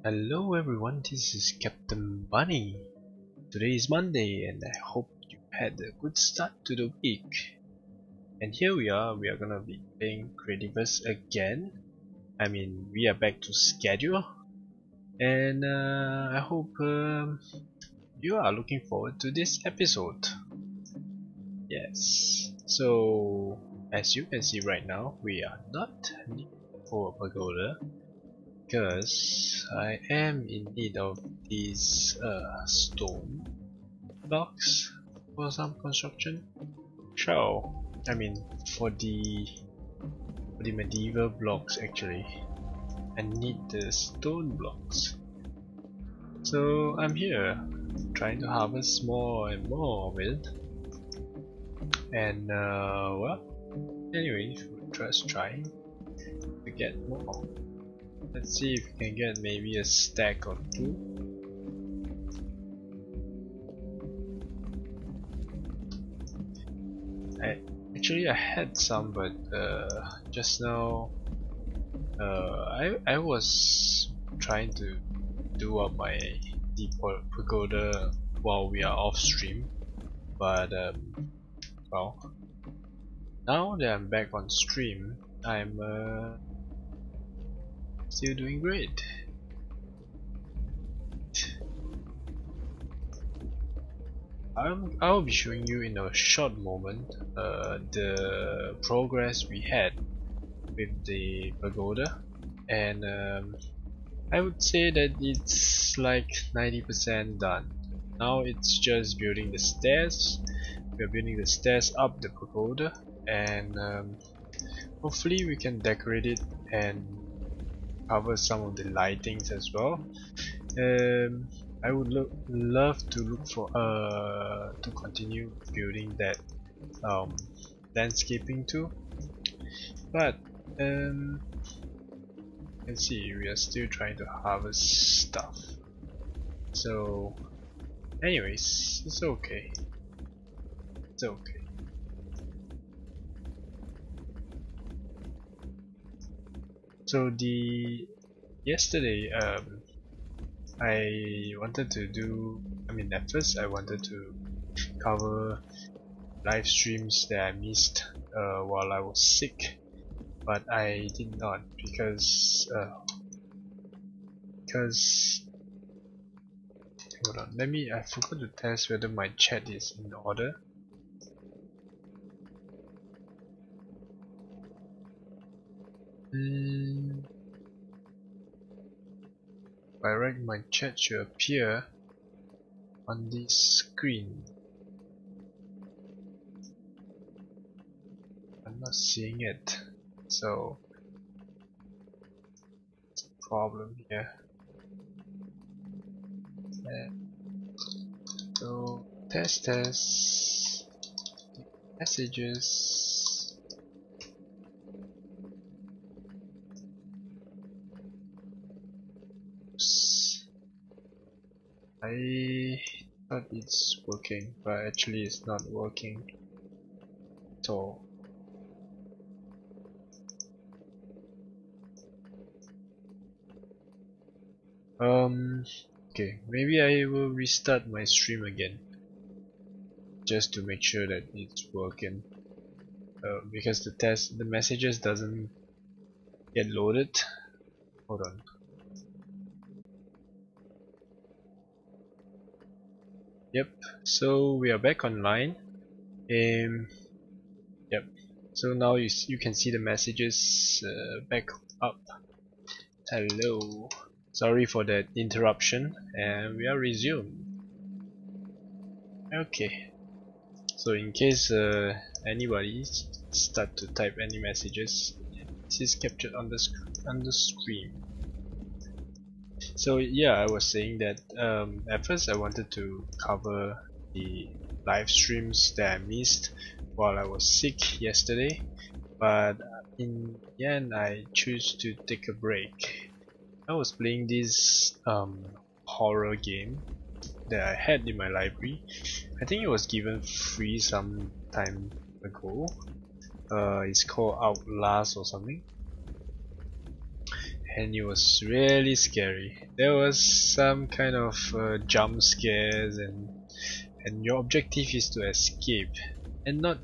Hello everyone, this is Captain Bunny. Today is Monday and I hope you had a good start to the week. And here we are gonna be playing Creativerse again. We are back to schedule. And I hope you are looking forward to this episode. Yes, so as you can see right now, we are not needing for a pagoda. Because I am in need of these stone blocks for some construction. So, for the medieval blocks actually, I need the stone blocks. So I'm here trying to harvest more and more of it. And well, anyway, we'll just try to get more. Let's see if we can get maybe a stack or two. I had some, but just now I was trying to do up my deep pagoda while we are off stream, but well, now that I'm back on stream, I'm still doing great. I'll be showing you in a short moment the progress we had with the pagoda, and I would say that it's like 90% done. Now it's just building the stairs. We're building the stairs up the pagoda, and hopefully we can decorate it and cover some of the lightings as well. I would love to look for to continue building that landscaping too, but let's see, we are still trying to harvest stuff. So anyways, it's okay. It's okay. So yesterday I wanted to do, at first I wanted to cover live streams that I missed while I was sick, but I did not because hold on, I forgot to test whether my chat is in order. By right, my chat should appear on this screen. I'm not seeing it, so it's a problem here. So test messages. I thought it's working, but actually it's not working at all. Okay, maybe I will restart my stream again just to make sure that it's working, because the messages doesn't get loaded. Hold on. Yep, so we are back online. Yep, so now you can see the messages back up. Hello, sorry for that interruption, and we are resumed. Okay, so in case anybody start to type any messages, this is captured on the screen. So yeah, I was saying that at first I wanted to cover the live streams that I missed while I was sick yesterday, but in the end I choose to take a break. I was playing this horror game that I had in my library. I think it was given free some time ago. It's called Outlast or something. and it was really scary. There was some kind of jump scares, and your objective is to escape and not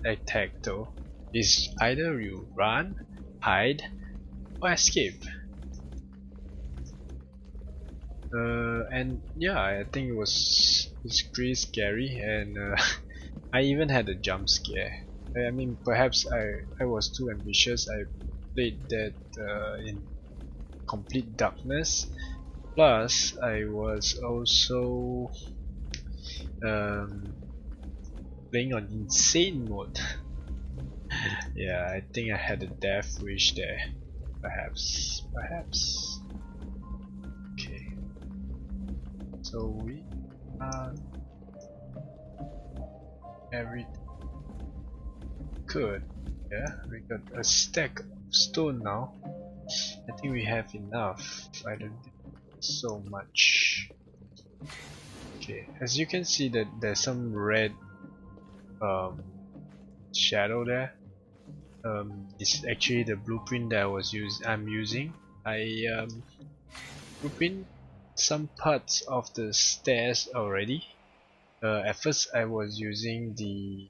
attack though. It's either you run, hide, or escape. And yeah, I think it's pretty scary, and I even had a jump scare. I mean, perhaps I was too ambitious. I played that in complete darkness. Plus, I was also playing on insane mode. Yeah, I think I had a death wish there. Perhaps. Okay. So we are everything good. Yeah, we got a stack of stone now. I think we have enough. I don't think so much. Okay, as you can see that there's some red shadow there. It's actually the blueprint that I'm using. I blueprint some parts of the stairs already. At first I was using the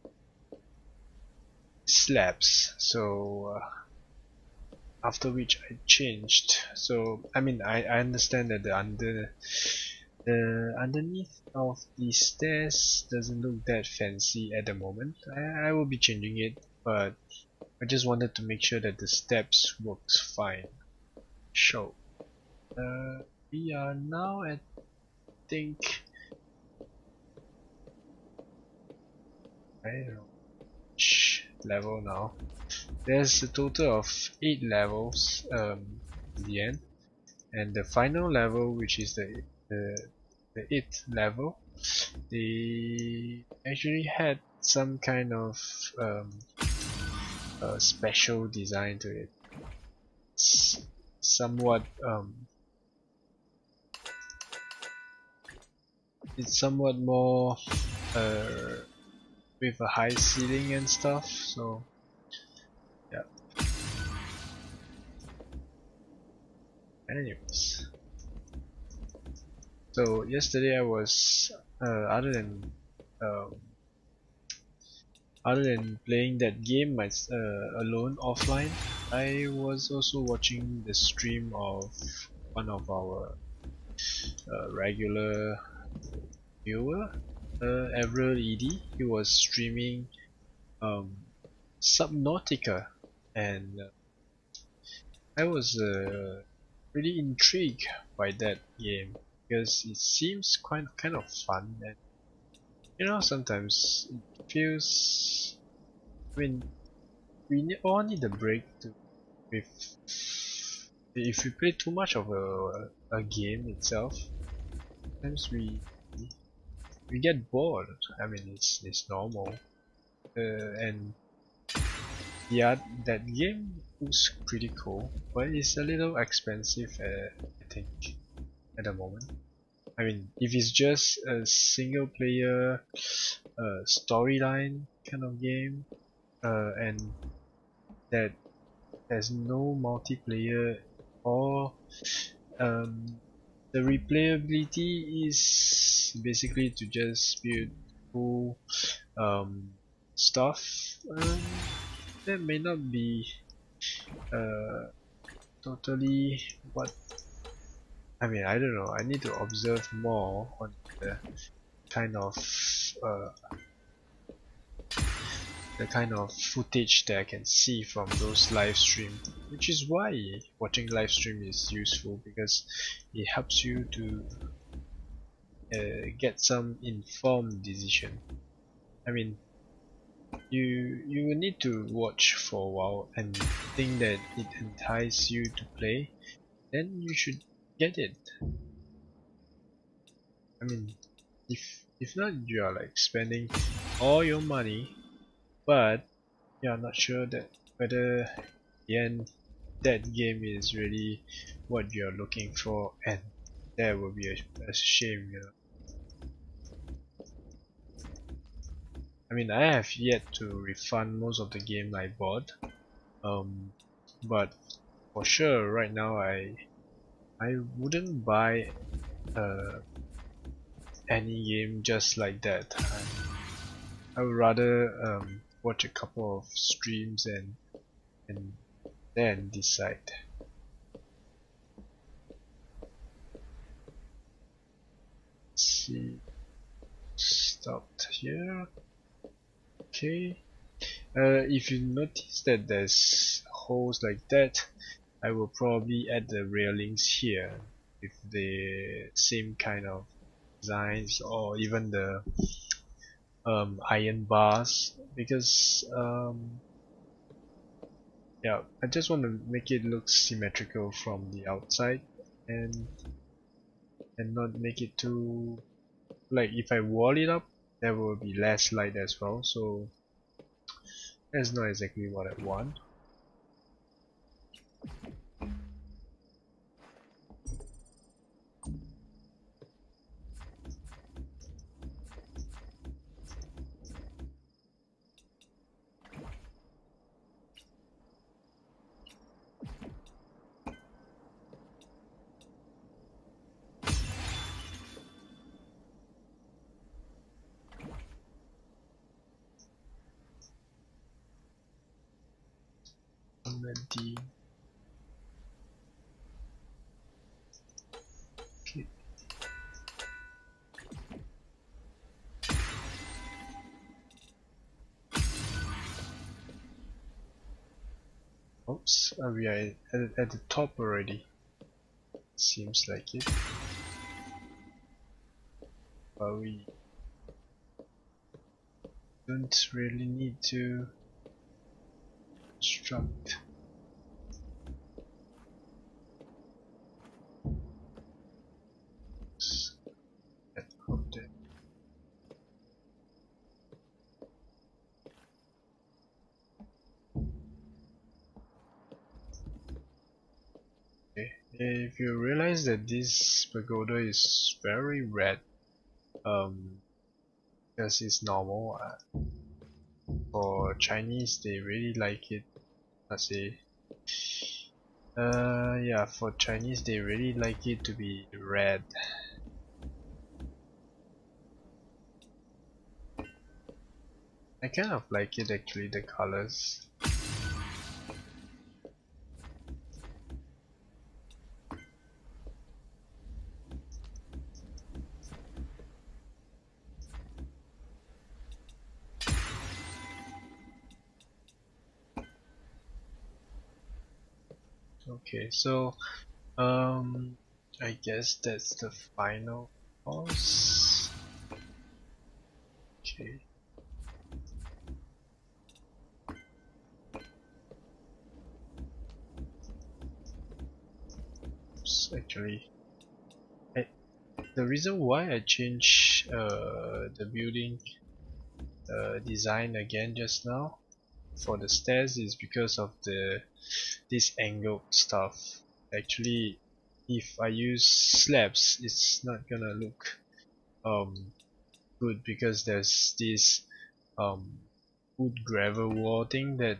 slabs, so after which I changed. So I mean, I understand that the underneath of the stairs doesn't look that fancy at the moment. I will be changing it, but I just wanted to make sure that the steps works fine. So we are now at, I don't know which level now. There's a total of 8 levels in the end, and the final level, which is the 8th level, they actually had some kind of special design to it. It's somewhat more with a high ceiling and stuff, so yeah. Anyways, so yesterday I was other than playing that game alone offline, I was also watching the stream of one of our regular viewer, Avril ED. He was streaming Subnautica, and I was really intrigued by that game because it seems kind of fun, and you know, sometimes it feels, I mean, all need a break if we play too much of a game itself. Sometimes we get bored. I mean, it's normal, and yeah, that game looks pretty cool, but it's a little expensive, I think, at the moment. I mean, if it's just a single player storyline kind of game, and that has no multiplayer, or the replayability is basically to just build cool stuff, that may not be totally what I mean. I don't know, I need to observe more on the kind of footage that I can see from those live stream, which is why watching live stream is useful, because it helps you to get some informed decision. I mean, you will need to watch for a while and think that it entices you to play, then you should get it. I mean, if not, you are like spending all your money, but you are not sure that whether in the end that game is really what you are looking for, and that will be a shame, you know. I mean, I have yet to refund most of the game I bought, but for sure right now I wouldn't buy any game just like that. I would rather watch a couple of streams and then decide. Let's see, stopped here. Okay. If you notice that there's holes like that, I will probably add the railings here with the same kind of designs, or even the iron bars, because yeah, I just want to make it look symmetrical from the outside, and not make it too, like, if I wall it up there will be less light as well, so that's not exactly what I want. D. Okay. Oops, we are at the top already. Seems like it. But we don't really need to construct. That up there. Okay. If you realize that this pagoda is very red, because it's normal. For Chinese, they really like it. Let's say, yeah, for Chinese, they really like it to be red. I kind of like it actually, the colors. Okay, so I guess that's the final boss. Okay. Oops, actually, the reason why I changed the building design again just now for the stairs is because of this angled stuff. Actually, if I use slabs, it's not gonna look good, because there's this wood gravel wall thing that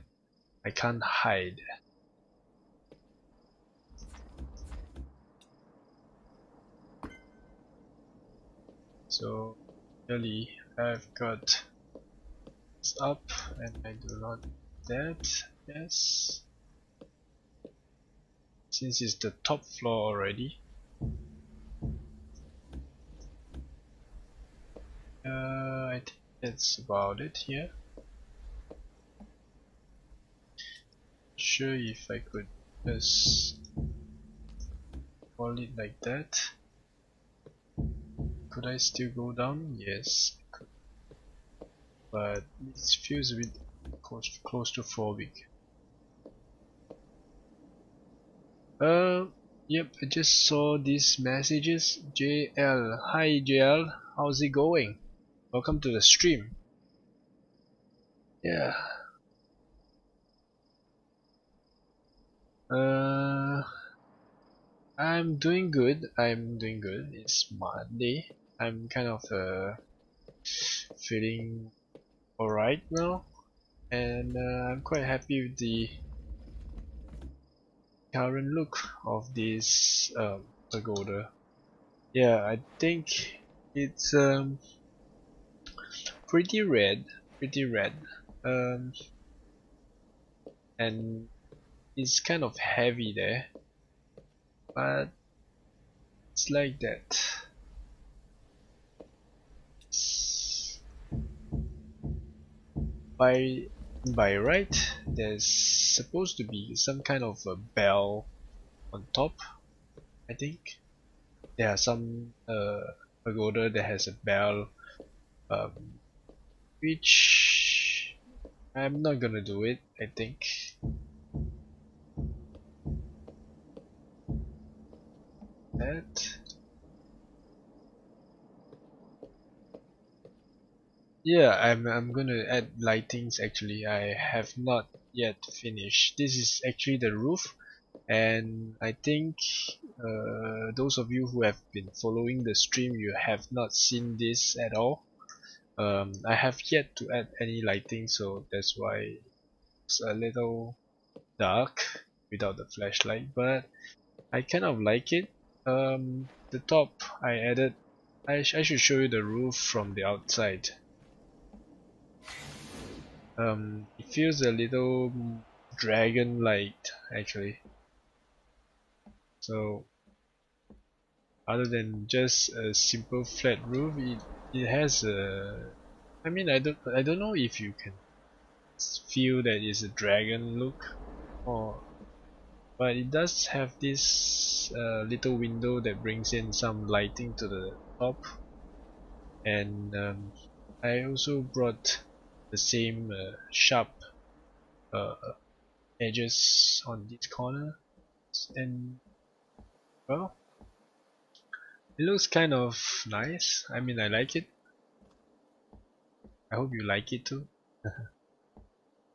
I can't hide. So really, I've got this up, and I do not that. Yes, since it's the top floor already. I think that's about it here. Sure, if I could just hold it like that. Could I still go down? Yes, I could. But it feels a bit claustrophobic. Yep, I just saw these messages. JL, hi JL, how's it going? Welcome to the stream. Yeah. I'm doing good. It's Monday. I'm kind of feeling alright now, and I'm quite happy with the current look of this pagoda. Yeah, I think it's pretty red, um, and it's kind of heavy there, but it's like that. By right, there's supposed to be some kind of a bell on top. I think there are some pagoda that has a bell, um, which I'm not gonna do it. I think that. Yeah, I'm gonna add lightings actually. I have not yet finished. This is actually the roof, and I think those of you who have been following the stream, you have not seen this at all. I have yet to add any lighting, so that's why it's a little dark without the flashlight, but I kind of like it. The top I added, I should show you the roof from the outside. It feels a little dragon-like actually. So other than just a simple flat roof, it has a. I mean, I don't know if you can feel that it's a dragon look, or but it does have this little window that brings in some lighting to the top, and I also brought the same sharp uh, edges on this corner, and well, it looks kind of nice. I mean, I like it. I hope you like it too.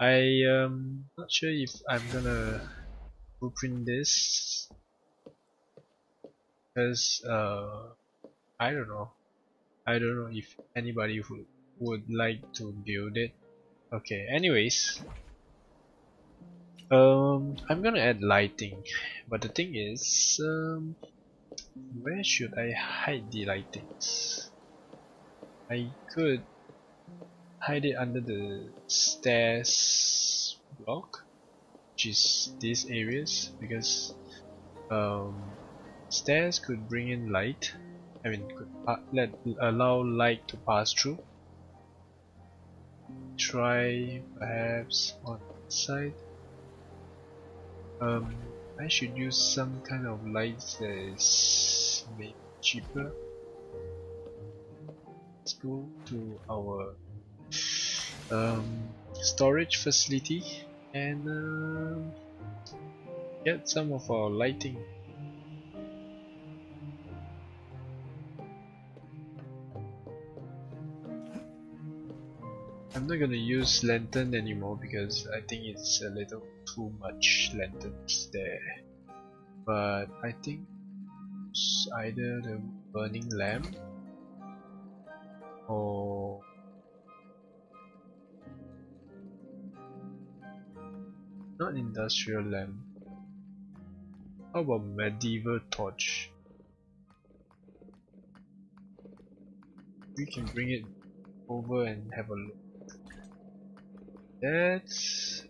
I not sure if I'm gonna blueprint this because I don't know. I don't know if anybody who would like to build it. Okay, anyways, I'm gonna add lighting, but the thing is, where should I hide the lightings? I could hide it under the stairs block, which is these areas, because stairs could bring in light. I mean, could allow light to pass through. Try perhaps on this side. I should use some kind of lights that is maybe cheaper. Let's go to our storage facility and get some of our lighting. I'm not gonna use lantern anymore because I think it's a little too much lanterns there. But I think it's either the burning lamp or not industrial lamp. How about medieval torch? We can bring it over and have a look. That's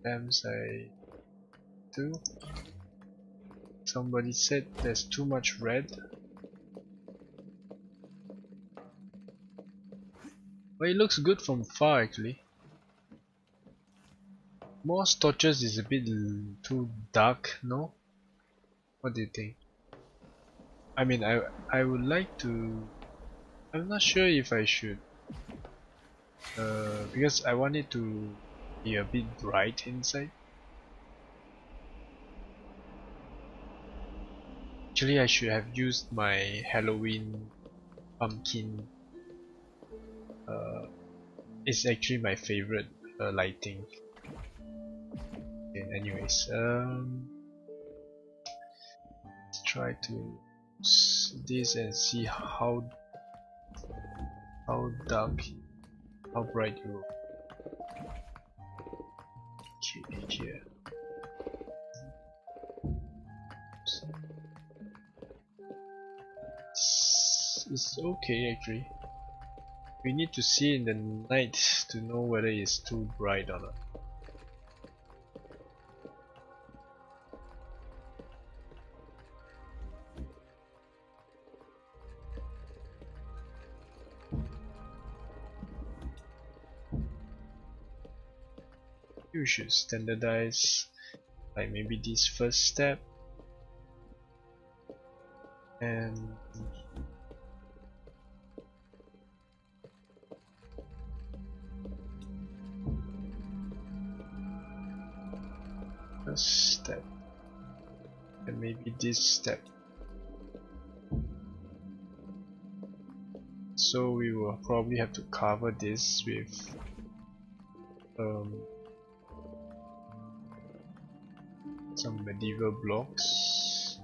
lamps I do. Somebody said there's too much red. Well, it looks good from far actually. More torches is a bit too dark, no? What do you think? I mean, I would like to. I'm not sure if I should, because I want it to be a bit bright inside. Actually, I should have used my Halloween pumpkin. It's actually my favorite lighting. Okay, anyways, let's try to this and see how dark, how bright you. Okay, here. It's okay actually. We need to see in the night to know whether it's too bright or not. You should standardize, like maybe this first step, and first step, and maybe this step. So we will probably have to cover this with some medieval blocks.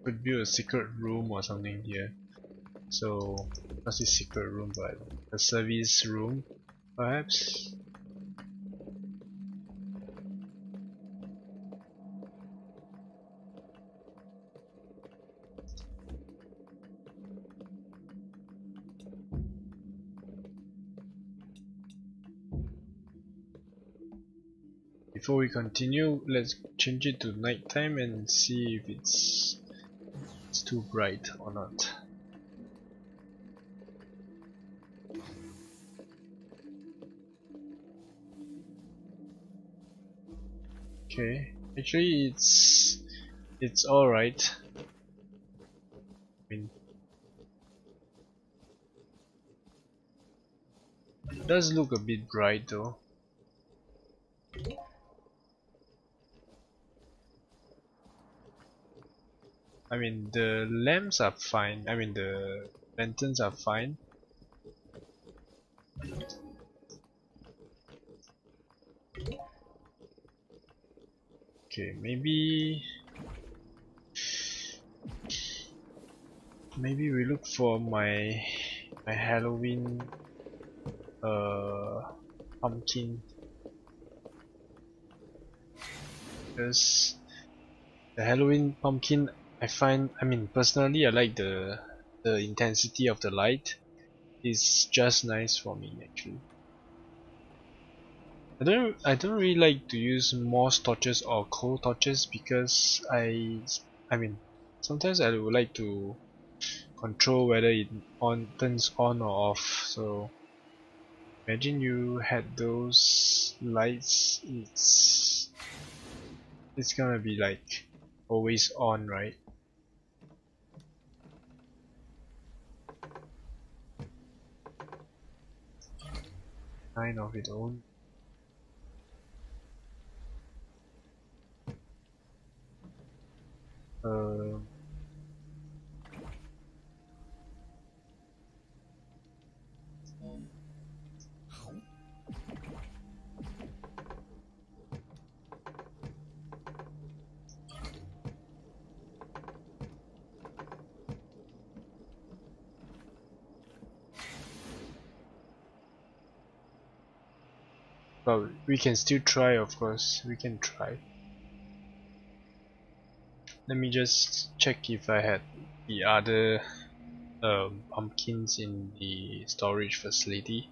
Could build a secret room or something here. So, not a secret room, but a service room, perhaps. Before we continue, let's change it to nighttime and see if it's too bright or not. Okay, actually it's alright. I mean, it does look a bit bright though. I mean, the lamps are fine. I mean, the lanterns are fine. Okay, maybe we look for my Halloween pumpkin, because the Halloween pumpkin, I mean personally I like the intensity of the light. It's just nice for me actually. I don't really like to use moss torches or coal torches because I mean sometimes I would like to control whether it turns on or off. So imagine you had those lights, it's gonna be like always on, right? Kind of its own. But we can still try, of course. We can try. Let me just check if I had the other pumpkins in the storage facility.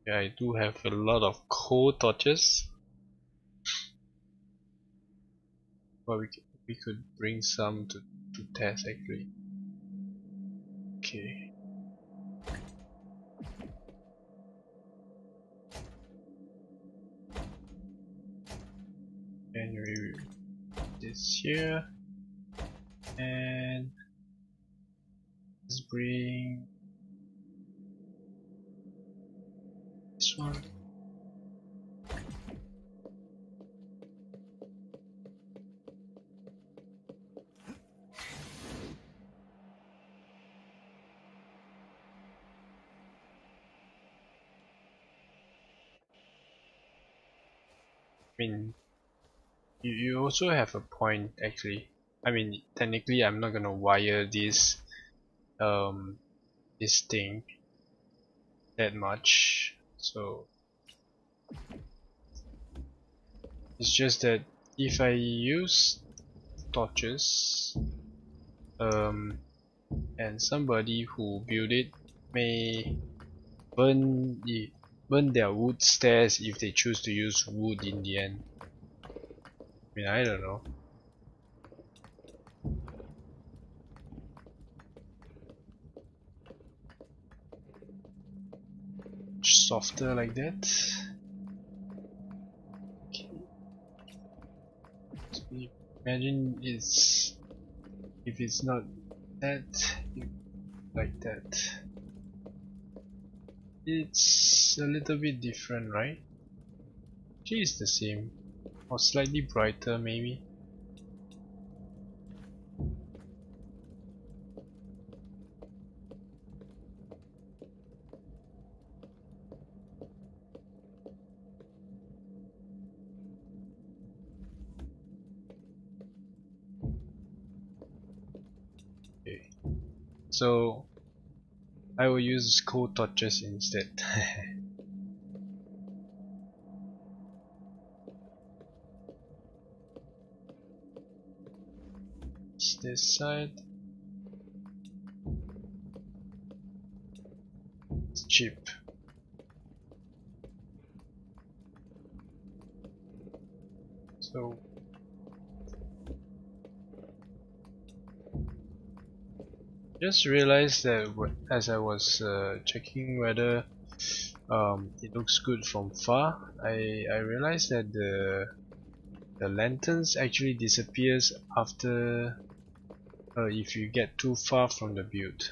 Yeah, I do have a lot of coal torches. But we could bring some to test actually. Okay. And we this here, and let's bring this one. mean, you also have a point actually. I mean, technically I'm not gonna wire this thing that much, so it's just that if I use torches, and somebody who built it may burn their wood stairs if they choose to use wood in the end. I mean, I don't know. Softer like that. Okay. So imagine if it's not that, like that. It's a little bit different, right? Actually, it's the same, or slightly brighter maybe. Okay. So I will use coal torches instead. This side. It's cheap. So just realized that as I was checking whether it looks good from far, I realized that the lanterns actually disappears after if you get too far from the build.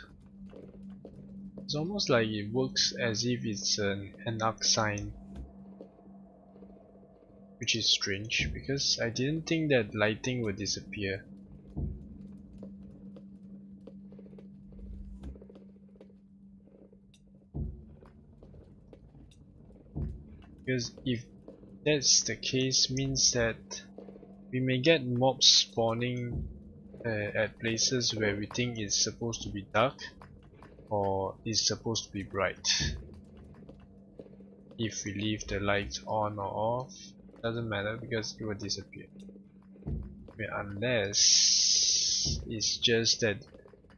It's almost like it works as if it's an arc sign, which is strange because I didn't think that lighting would disappear. Because if that's the case, means that we may get mobs spawning at places where we think it's supposed to be dark or is supposed to be bright. If we leave the lights on or off, doesn't matter because it will disappear. I mean, unless it's just that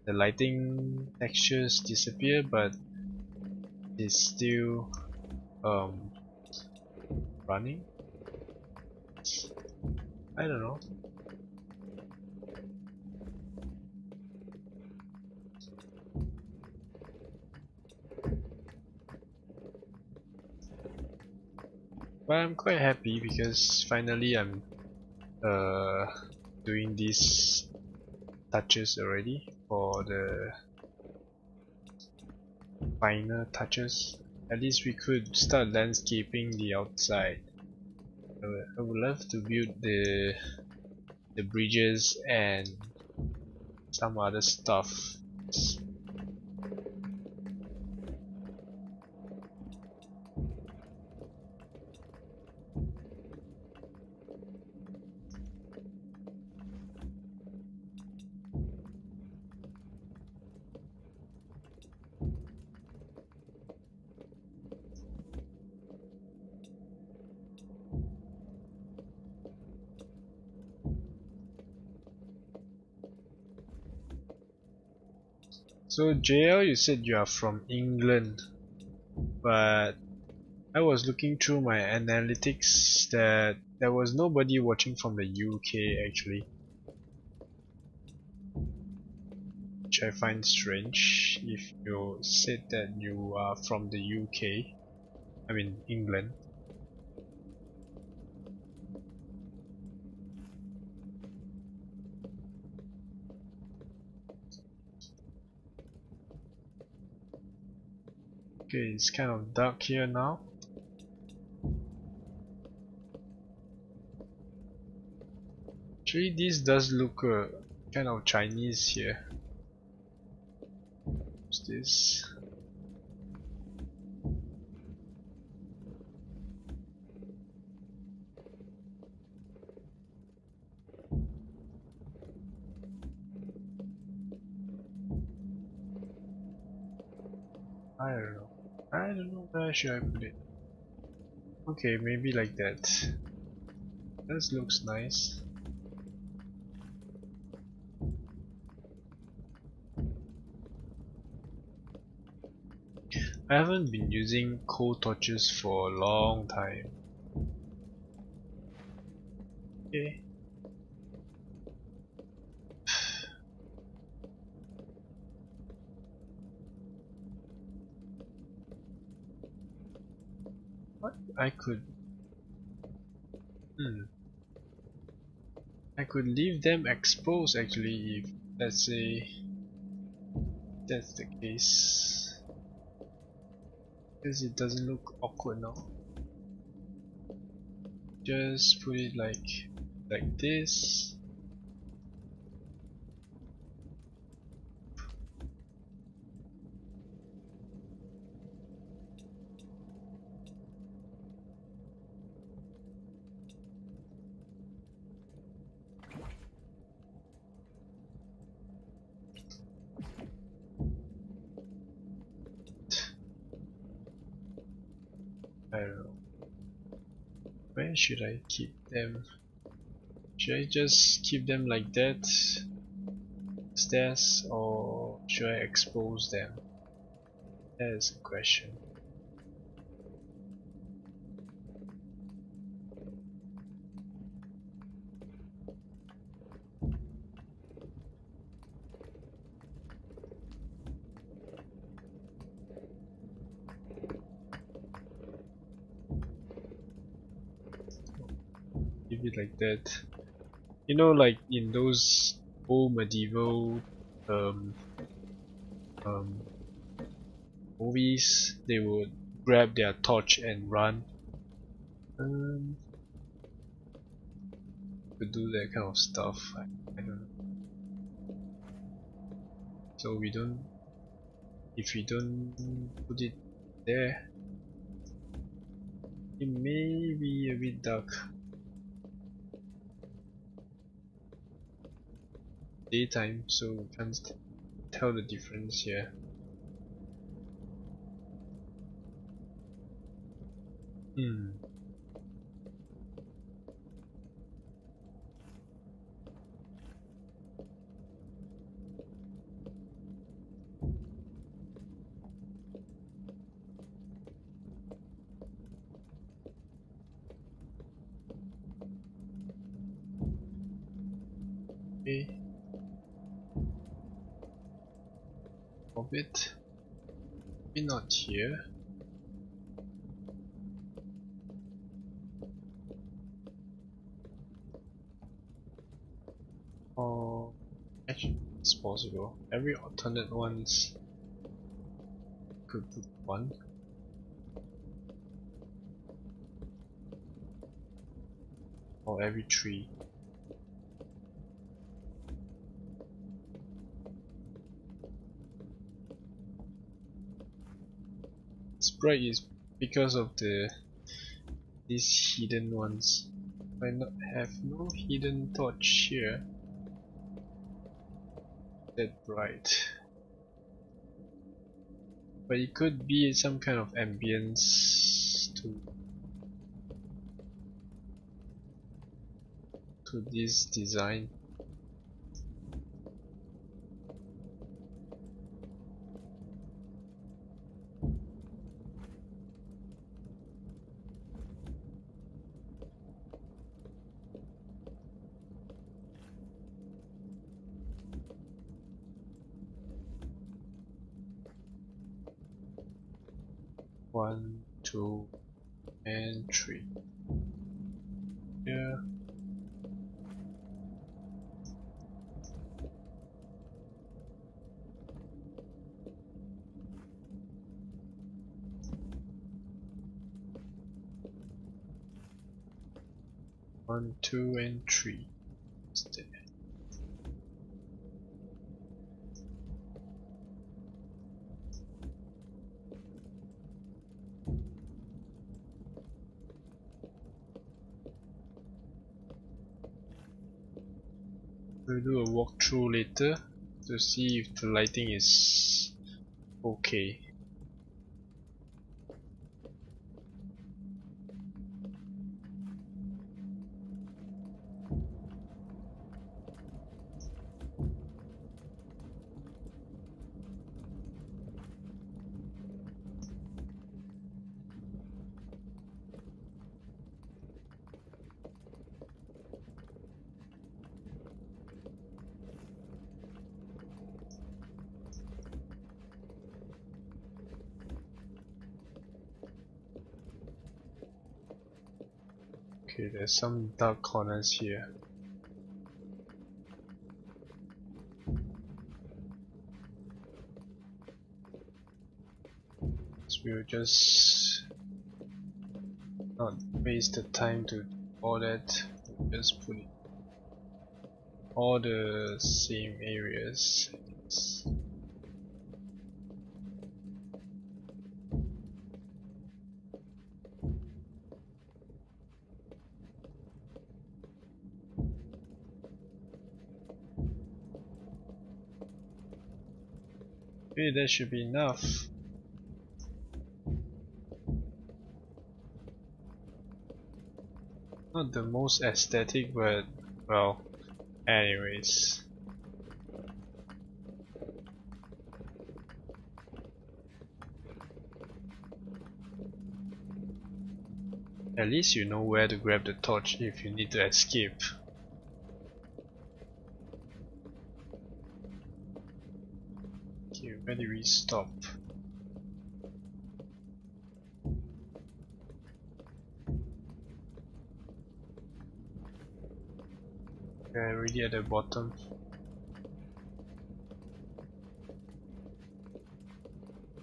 the lighting textures disappear but it's still running. I don't know. But I'm quite happy because finally I'm doing these touches already for the finer touches. At least we could start landscaping the outside. I would love to build the bridges and some other stuff. So JL, you said you are from England, but I was looking through my analytics that there was nobody watching from the UK actually, which I find strange if you said that you are from the UK, I mean England. Okay, it's kind of dark here now. Actually, this does look kind of Chinese here. What's this? don't know where should I put it. Okay, maybe like that. This looks nice. I haven't been using coal torches for a long time. Okay. What? I could leave them exposed actually if, let's say, that's the case. Because it doesn't look awkward now. Just put it like this. I don't know. Where should I keep them? Should I just keep them like that? Stairs, or should I expose them? That is a question. Leave it like that. You know, like in those old medieval movies, they would grab their torch and run. To do that kind of stuff. I don't know. So we don't. If we don't put it there, it may be a bit dark. Daytime, so we can't tell the difference here. Okay. Orbit. Maybe not here. Or actually, it's possible. Every alternate ones could put one. Or every three. It's bright is because of these hidden ones. I not have no hidden torch here. That bright. But it could be some kind of ambience to this design. One, two, and three. Yeah. One, two, and three. Stay. We'll do a walkthrough later to see if the lighting is okay. Okay, there's some dark corners here. So we'll just not waste the time to do all that. We'll just put it all the same areas. Okay, that should be enough. Not the most aesthetic, but well, anyways. At least you know where to grab the torch if you need to escape. Okay, where do we stop? We're already at the bottom.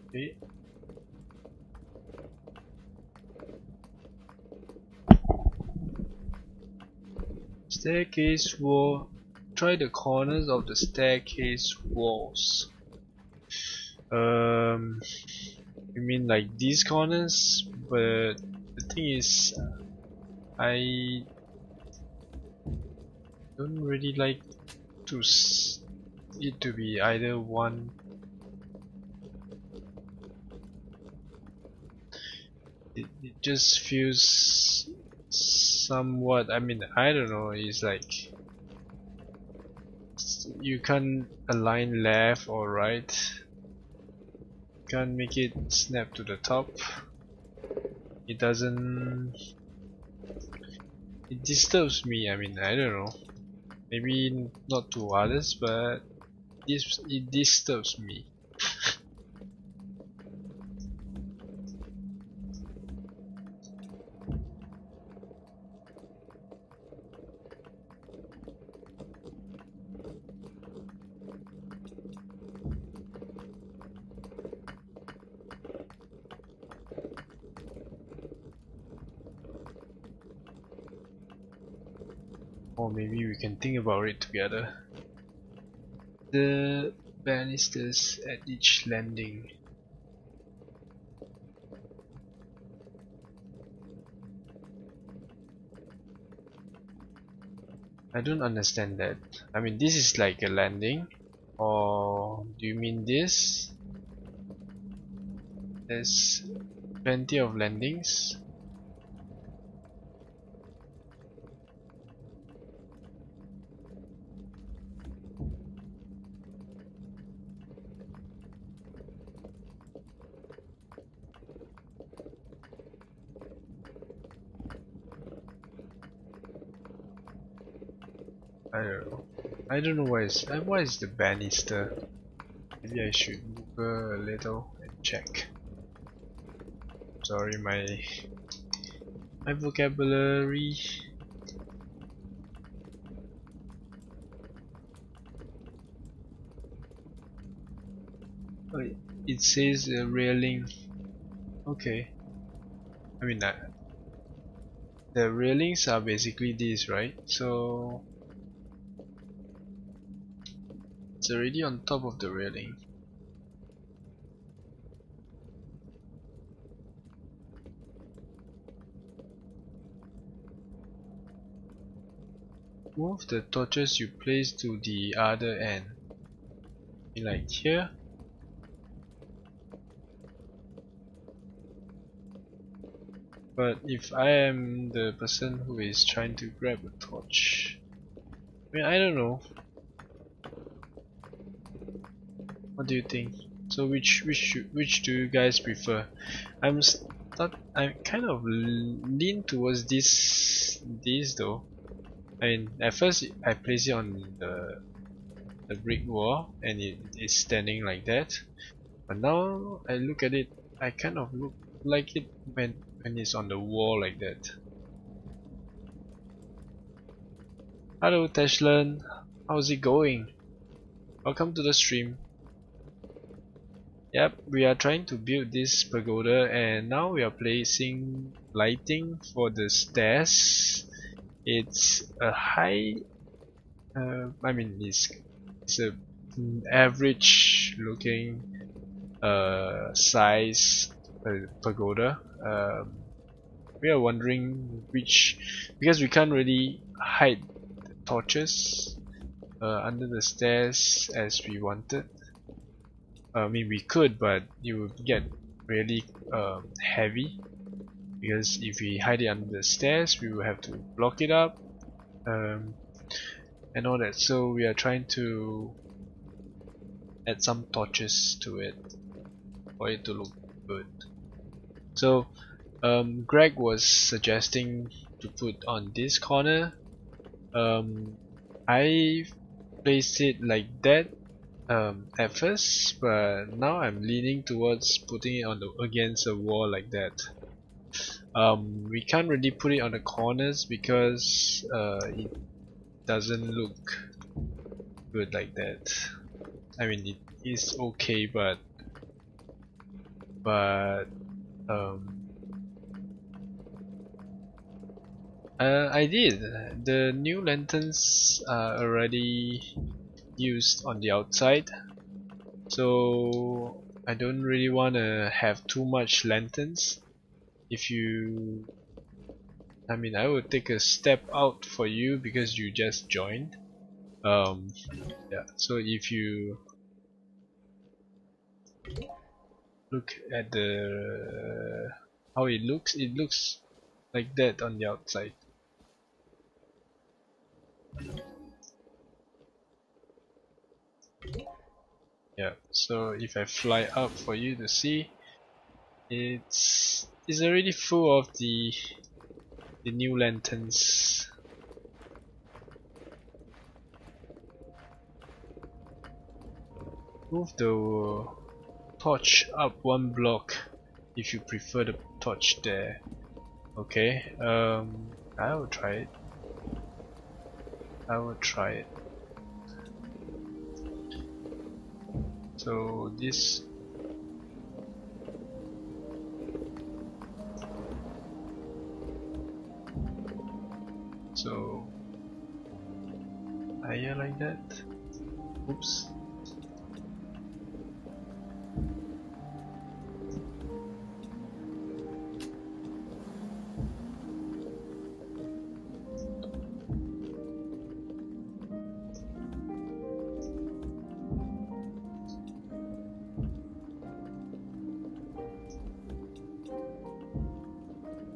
Okay. Staircase wall. Try the corners of the staircase walls. You mean like these corners? But the thing is, I don't really like it to be either one. It just feels somewhat, I mean, I don't know, it's like you can't align left or right, can't make it snap to the top. It doesn't, it disturbs me. I mean, I don't know, maybe not to others, but it disturbs me. Or maybe we can think about it together. The banisters at each landing. I don't understand that. I mean, this is like a landing, or do you mean this? There's plenty of landings. I don't know why is the banister. Maybe I should move a little and check. Sorry, my vocabulary. Oh, it says railing. Okay. I mean the railings are basically these, right? So it's already on top of the railing. Move the torches you place to the other end. Like here. But if I am the person who is trying to grab a torch, I mean, I don't know. What do you think? So which do you guys prefer? I kind of lean towards this though. I mean, at first I place it on the brick wall and it is standing like that. But now I look at it, I kind of look like it when it's on the wall like that. Hello Tashlan, how's it going? Welcome to the stream. Yep, we are trying to build this pagoda and now we are placing lighting for the stairs. It's a high, it's a average looking size pagoda. We are wondering because we can't really hide the torches under the stairs as we wanted. I mean, we could, but it would get really heavy, because if we hide it under the stairs, we will have to block it up and all that. So we are trying to add some torches to it for it to look good. So Greg was suggesting to put on this corner. I placed it like that at first, but now I'm leaning towards putting it on against a wall like that. We can't really put it on the corners because it doesn't look good like that. I mean, it is okay, but I did. The new lanterns are already used on the outside, so I don't really want to have too much lanterns. I mean, I would take a step out for you because you just joined. Yeah, so if you look at how it looks like that on the outside. Yeah, so if I fly up for you to see, it's already full of the new lanterns. Move the torch up one block if you prefer the torch there. Okay, I will try it. So this higher like that. Oops.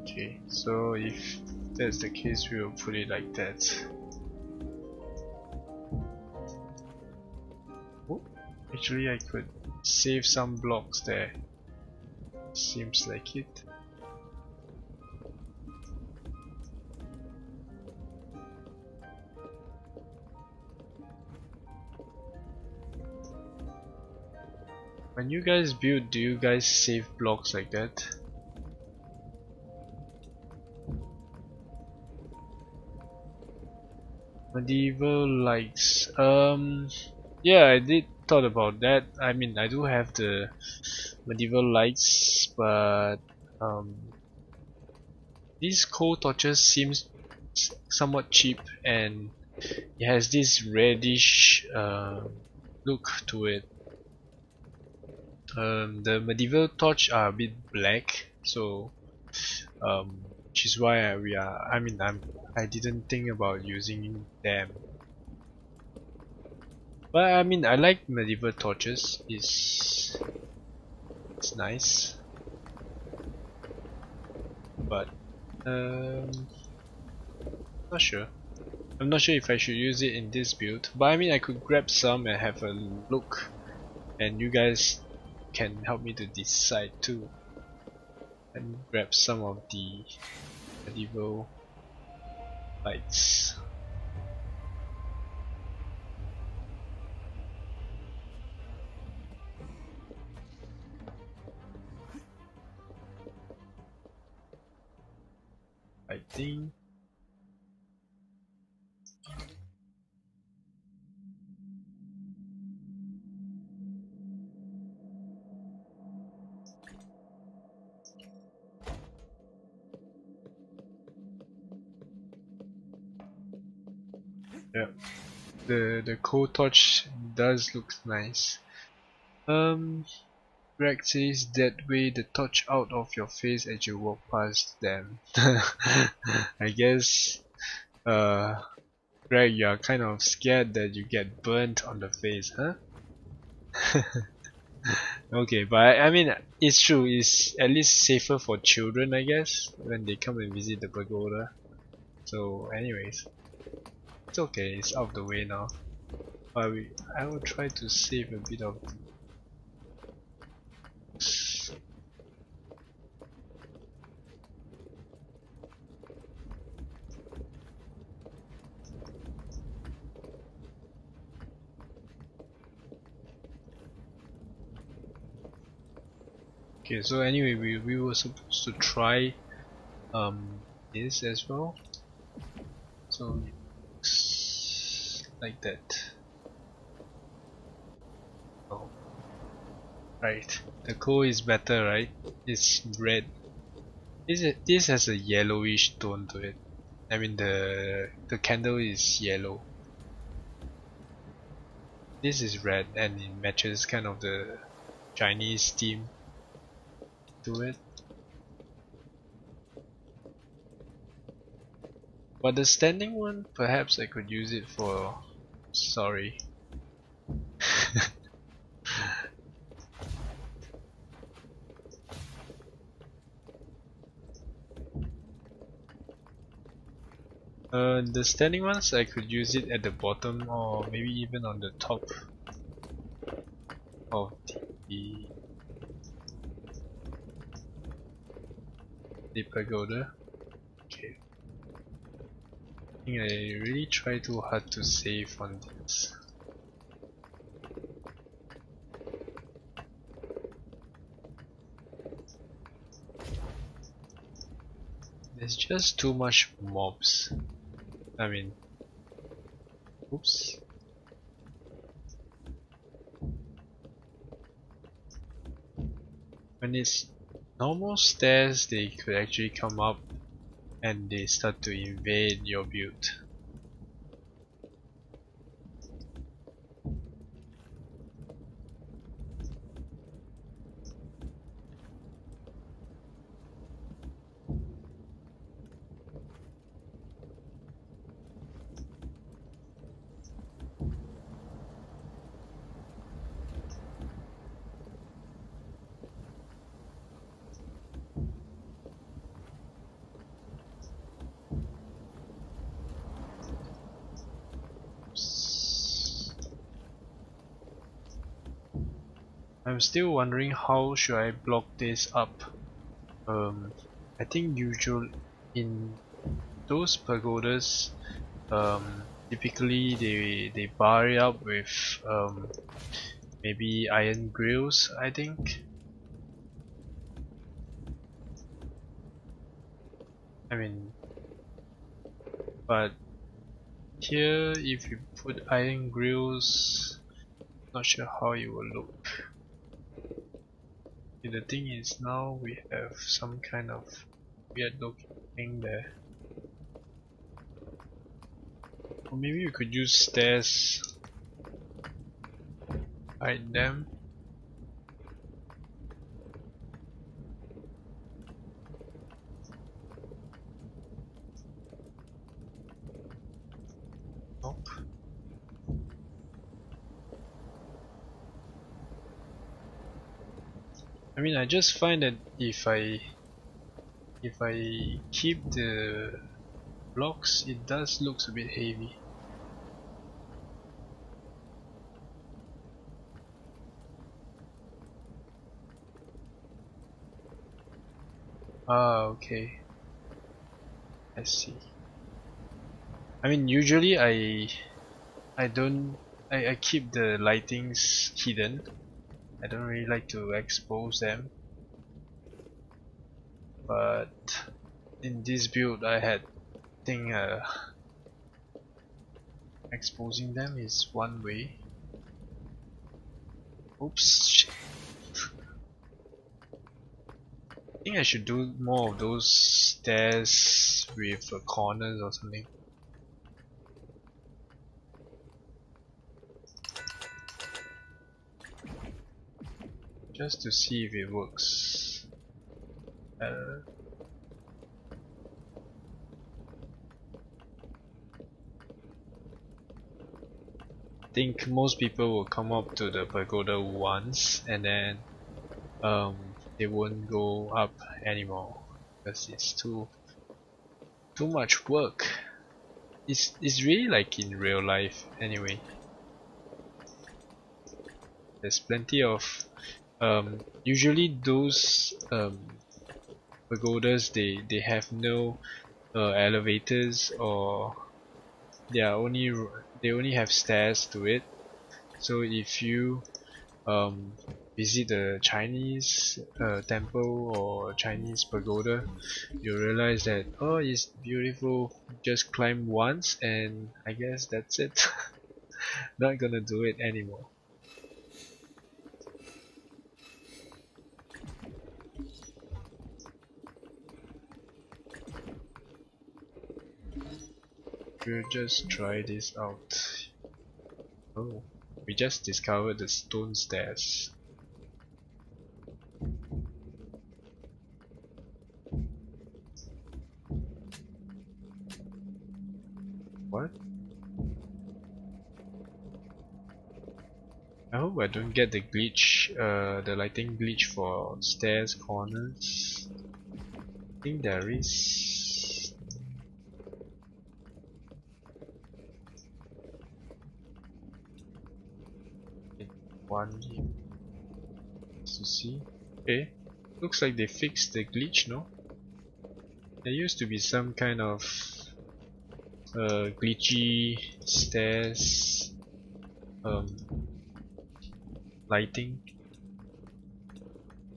Okay, so if that's the case, we will put it like that. Oh, actually I could save some blocks there. Seems like it. When you guys build, do you guys save blocks like that? Medieval lights. Yeah, I did thought about that. I mean, I do have the medieval lights, but these coal torches seems somewhat cheap, and it has this reddish look to it. The medieval torch are a bit black, so which is why I didn't think about using them. But I mean, I like medieval torches. It's nice. But not sure. I'm not sure if I should use it in this build. But I mean, I could grab some and have a look, and you guys can help me to decide too. And grab some of the medieval lights. I think Yeah, the cold torch does look nice. Greg says that way the torch out of your face as you walk past them. I guess, Greg, you are kind of scared that you get burnt on the face, huh? Okay, but I mean, it's true, it's at least safer for children, I guess, when they come and visit the pagoda. So anyways, it's okay, it's out of the way now. But I will try to save a bit of. Okay, so anyway, we were supposed to try this as well. So like that. Oh, right. The coal is better, right? It's red. This has a yellowish tone to it. I mean the candle is yellow. This is red and it matches kind of the Chinese theme to it. But the standing one, perhaps I could use it for. Sorry. The standing ones, I could use it at the bottom or maybe even on the top of the pagoda. Okay. I think I really try too hard to save on this. There's just too much mobs. I mean, oops. When it's normal stairs, they could actually come up and they start to invade your build. I'm still wondering how should I block this up. I think usually in those pagodas, typically they bar it up with maybe iron grills, I think. I mean, but here if you put iron grills, not sure how it will look. The thing is, now we have some kind of weird looking thing there. Or maybe we could use stairs, hide them. Nope. I mean, I just find that if I keep the blocks, it does looks a bit heavy. Ah, okay. I see. I mean, usually I don't I keep the lightings hidden. I don't really like to expose them. But in this build, I had think exposing them is one way. Oops. Shit. I think I should do more of those stairs with corners or something. just to see if it works. I think most people will come up to the pagoda once and then they won't go up anymore because it's too much work. It's really like in real life anyway. There's plenty of usually those pagodas they have no elevators, or they only have stairs to it. So if you visit the Chinese temple or Chinese pagoda, you realize that, oh, it's beautiful, just climb once and I guess that's it. Not gonna do it anymore. We'll just try this out. Oh, we just discovered the stone stairs. What? I hope I don't get the glitch, the lighting glitch for stairs corners. I think there is. One here to see. Okay, looks like they fixed the glitch, no? There used to be some kind of glitchy stairs lighting,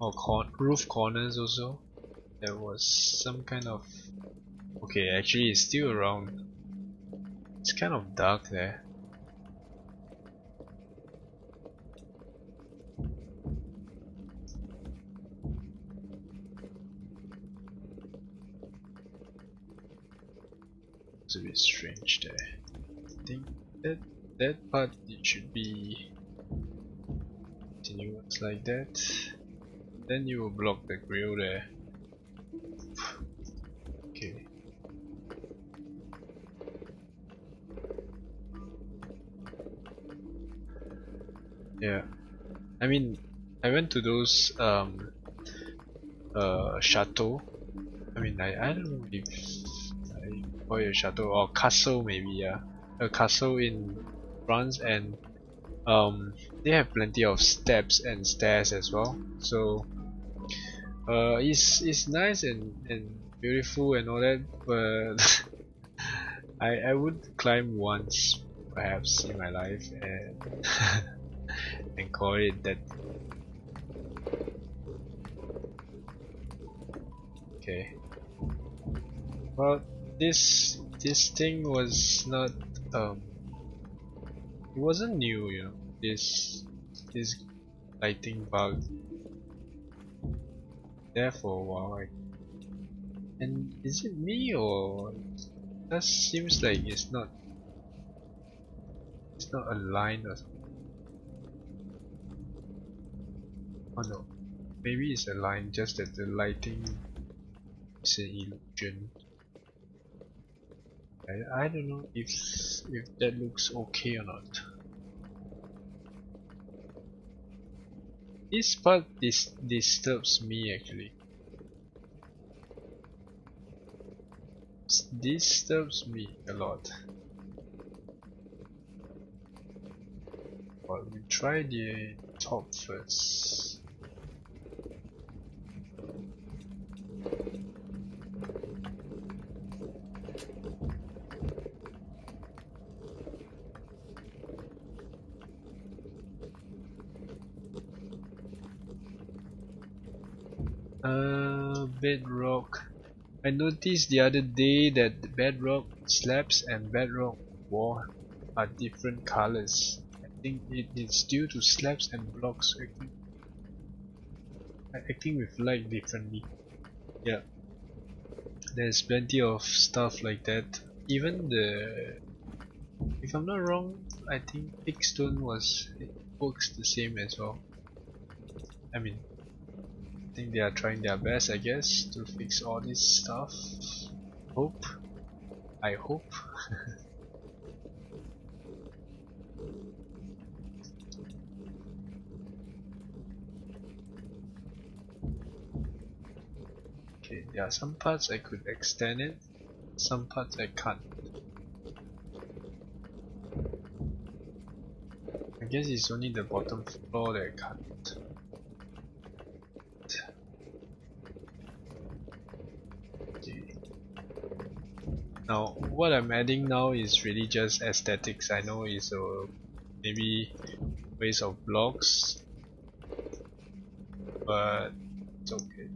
or roof corners also. There was some kind of... Okay, actually it's still around. It's kind of dark there. It's a bit strange there. I think that part, it should be continuous like that. Then you will block the grill there. Okay. Yeah. I mean, I went to those chateau. I mean, I don't know if I call it a chateau or castle, maybe. Yeah, a castle in France, and they have plenty of steps and stairs as well. So it's nice and beautiful and all that, but I would climb once perhaps in my life and and call it that. Okay. Well, this thing was not it wasn't new, you know. This lighting bug there for a while. And is it me, or that seems like it's not aligned or something? Oh no, maybe it's aligned, just that the lighting is an illusion. I don't know if that looks okay or not. This part disturbs me actually. Disturbs me a lot. But we try the top first. Bedrock. I noticed the other day that bedrock slabs and bedrock wall are different colors. I think it's due to slabs and blocks acting with light differently. Yeah, there's plenty of stuff like that. Even if I'm not wrong, I think Pigstone works the same as well. I mean, I think they are trying their best, I guess, to fix all this stuff. Hope. I hope. Okay, there are some parts I could extend it, some parts I can't. I guess it's only the bottom floor that I can't. Okay. Now, what I'm adding now is really just aesthetics. I know it's a maybe waste of blocks, but it's okay.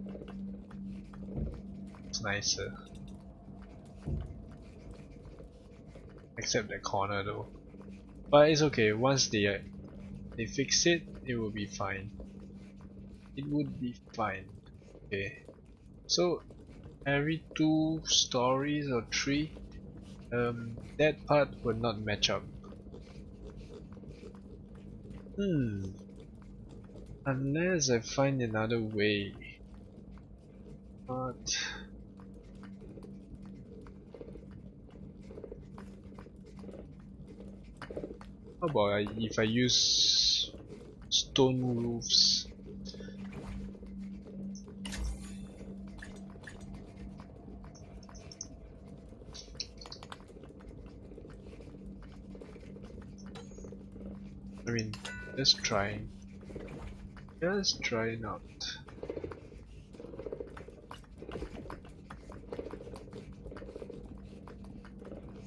It's nicer. Except that corner though. But it's okay, once they fix it, it will be fine. It would be fine. Okay. So every 2 stories or 3, that part would not match up. Unless I find another way. But how about if I use stone roofs? I mean, just trying out.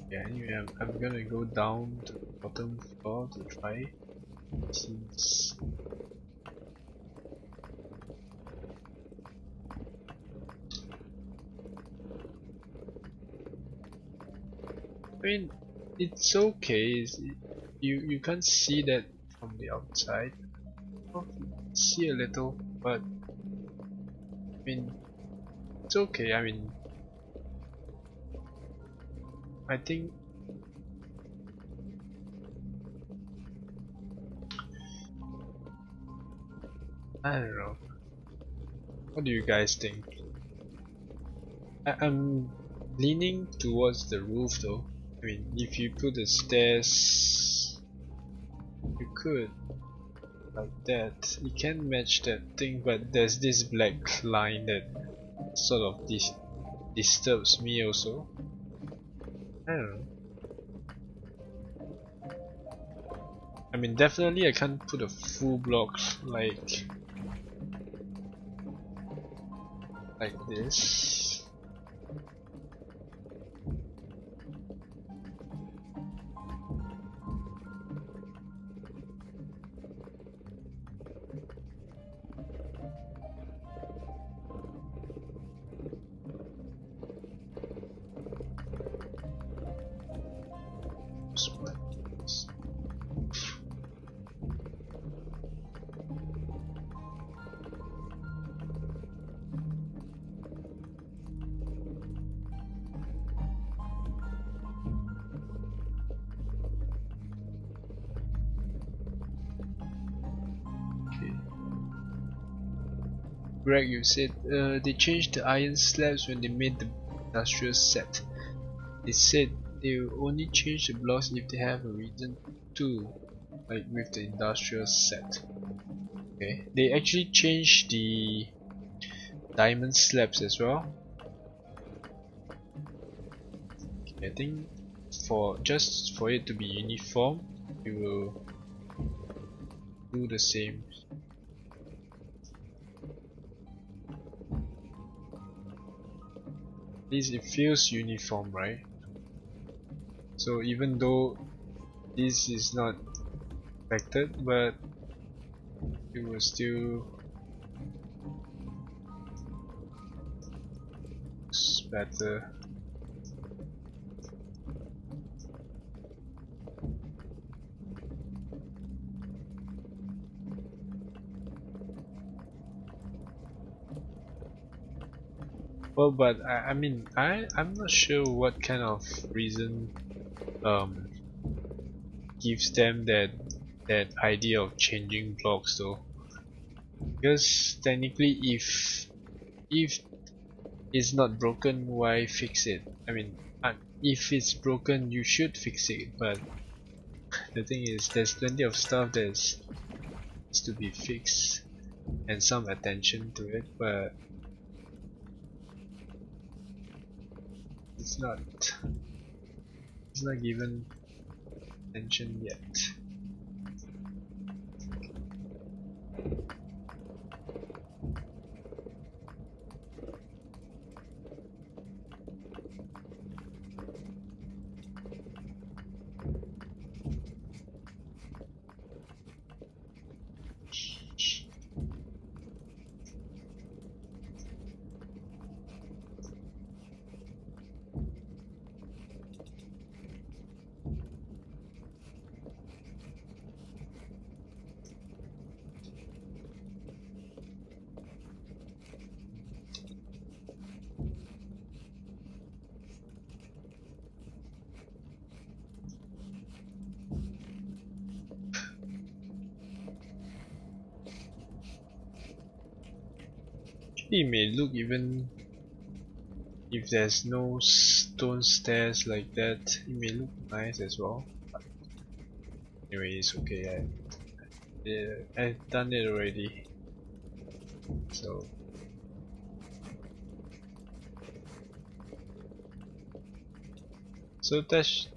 Yeah, anyway, I'm gonna go down to the bottom floor to try. Since I mean, it's okay. You can't see that from the outside. Well, you can see a little, but I mean, it's okay. I mean, I think I don't know. What do you guys think? I'm leaning towards the roof though. I mean, if you put the stairs, you could like that. You can match that thing, but there's this black line that sort of disturbs me also. I don't know. I mean, definitely I can't put a full block like this. Greg, you said they changed the iron slabs when they made the industrial set. They said they will only change the blocks if they have a reason to, like with the industrial set. Okay, they actually changed the diamond slabs as well. Okay, I think just for it to be uniform, we will do the same. At least it feels uniform, right? So even though this is not affected, but it will still looks better. Well, but I mean, I'm not sure what kind of reason gives them that idea of changing blocks though. Because technically, if it's not broken, why fix it? I mean, if it's broken, you should fix it. But the thing is, there's plenty of stuff that needs to be fixed and some attention to it, but it's not given attention yet. It may look, even if there's no stone stairs like that, it may look nice as well. But anyway, it's okay. I've done it already, so that's.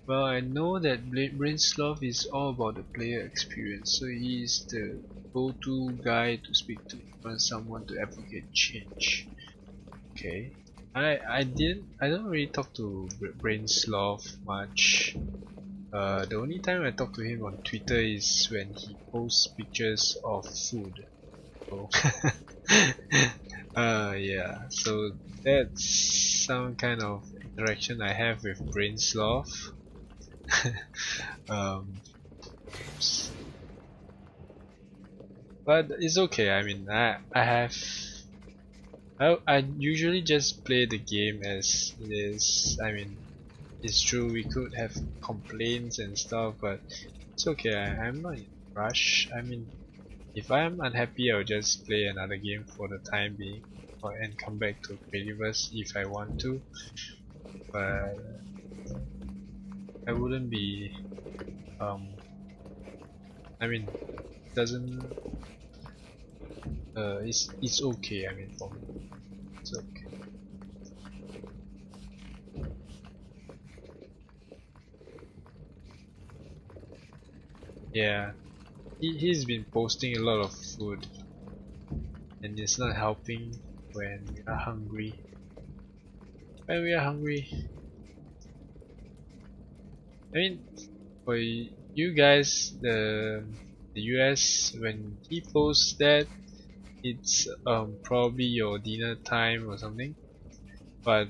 Well, I know that Brainsloth is all about the player experience, so he is the go-to guy to speak to when someone to advocate change. Okay, I don't really talk to Brainsloth much. The only time I talk to him on Twitter is when he posts pictures of food. So yeah, so that's some kind of interaction I have with Brainsloth. But it's okay. I mean, I usually just play the game as it is. I mean, it's true we could have complaints and stuff, but it's okay. I'm not in a rush. I mean, if I'm unhappy, I'll just play another game for the time being, and come back to Creativerse if I want to. But I wouldn't be. I mean, doesn't. It's okay. I mean, for me, it's okay. Yeah, he's been posting a lot of food, and it's not helping when we are hungry. When we are hungry, I mean, for you guys, the US, when he posts that, it's probably your dinner time or something. But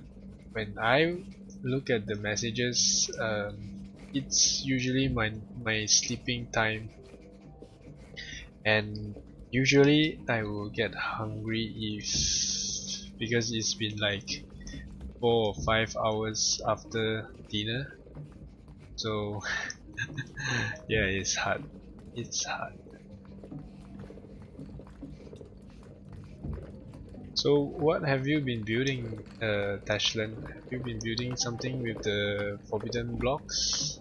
when I look at the messages, it's usually my sleeping time, and usually I will get hungry because it's been like 4 or 5 hours after dinner. So yeah, it's hard. It's hard. So what have you been building, Tashlan? Have you been building something with the forbidden blocks?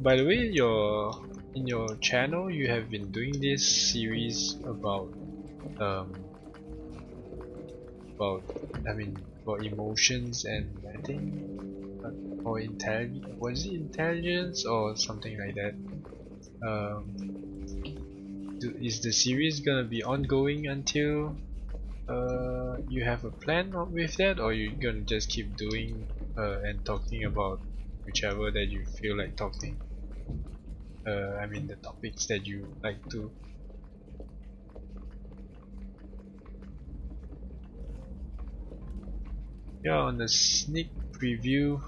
By the way, in your channel you have been doing this series about about emotions, and I think or was it intelligence or something like that. Is the series gonna be ongoing until you have a plan with that, or you gonna just keep doing and talking about whichever that you feel like talking? I mean the topics that you like to. Yeah, on the sneak preview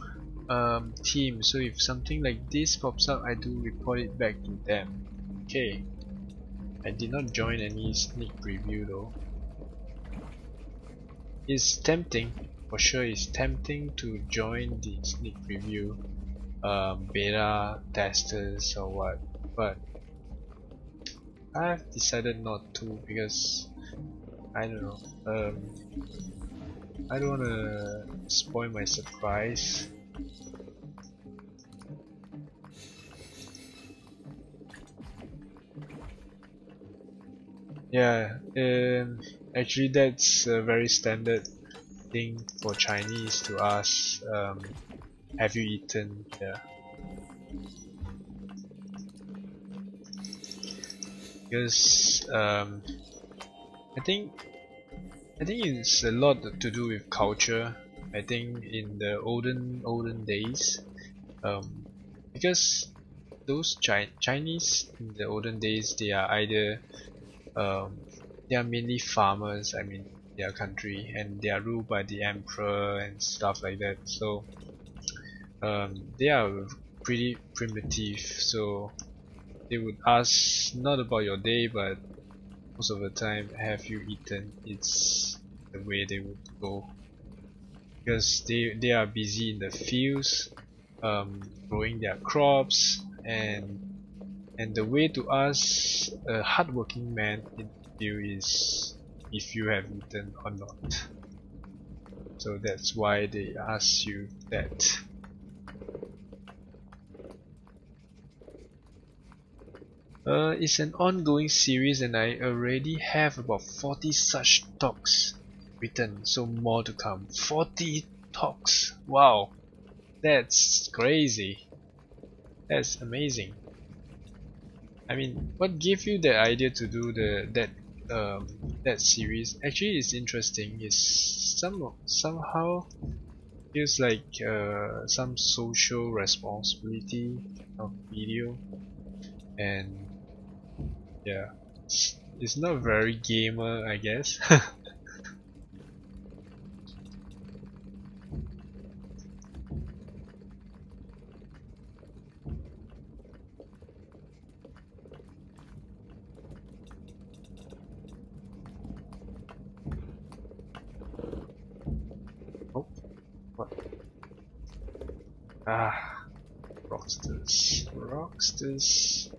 team, so if something like this pops up, I do report it back to them. Okay, I did not join any sneak preview though. It's tempting, for sure it's tempting to join the sneak preview beta testers or what, but I've decided not to because I don't know. I don't wanna spoil my surprise. Yeah, actually that's a very standard thing for Chinese to ask, have you eaten? Yeah. Because I think it's a lot to do with culture. I think in the olden days, because those Chinese in the olden days, they are either they are mainly farmers. I mean, their country, and they are ruled by the emperor and stuff like that. So they are pretty primitive. So they would ask not about your day, but most of the time, have you eaten? It's the way they would go, because they are busy in the fields, growing their crops, and the way to ask a hardworking man in the field is if you have eaten or not. So that's why they ask you that. It's an ongoing series and I already have about 40 such talks written, so more to come. 40 talks! Wow! That's crazy! That's amazing. I mean, what gave you the idea to do that series? Actually, it's interesting. It's somehow feels like some social responsibility of video, and yeah, it's not very gamer, I guess. Oh, what? Ah, Rocksters. Rocksters.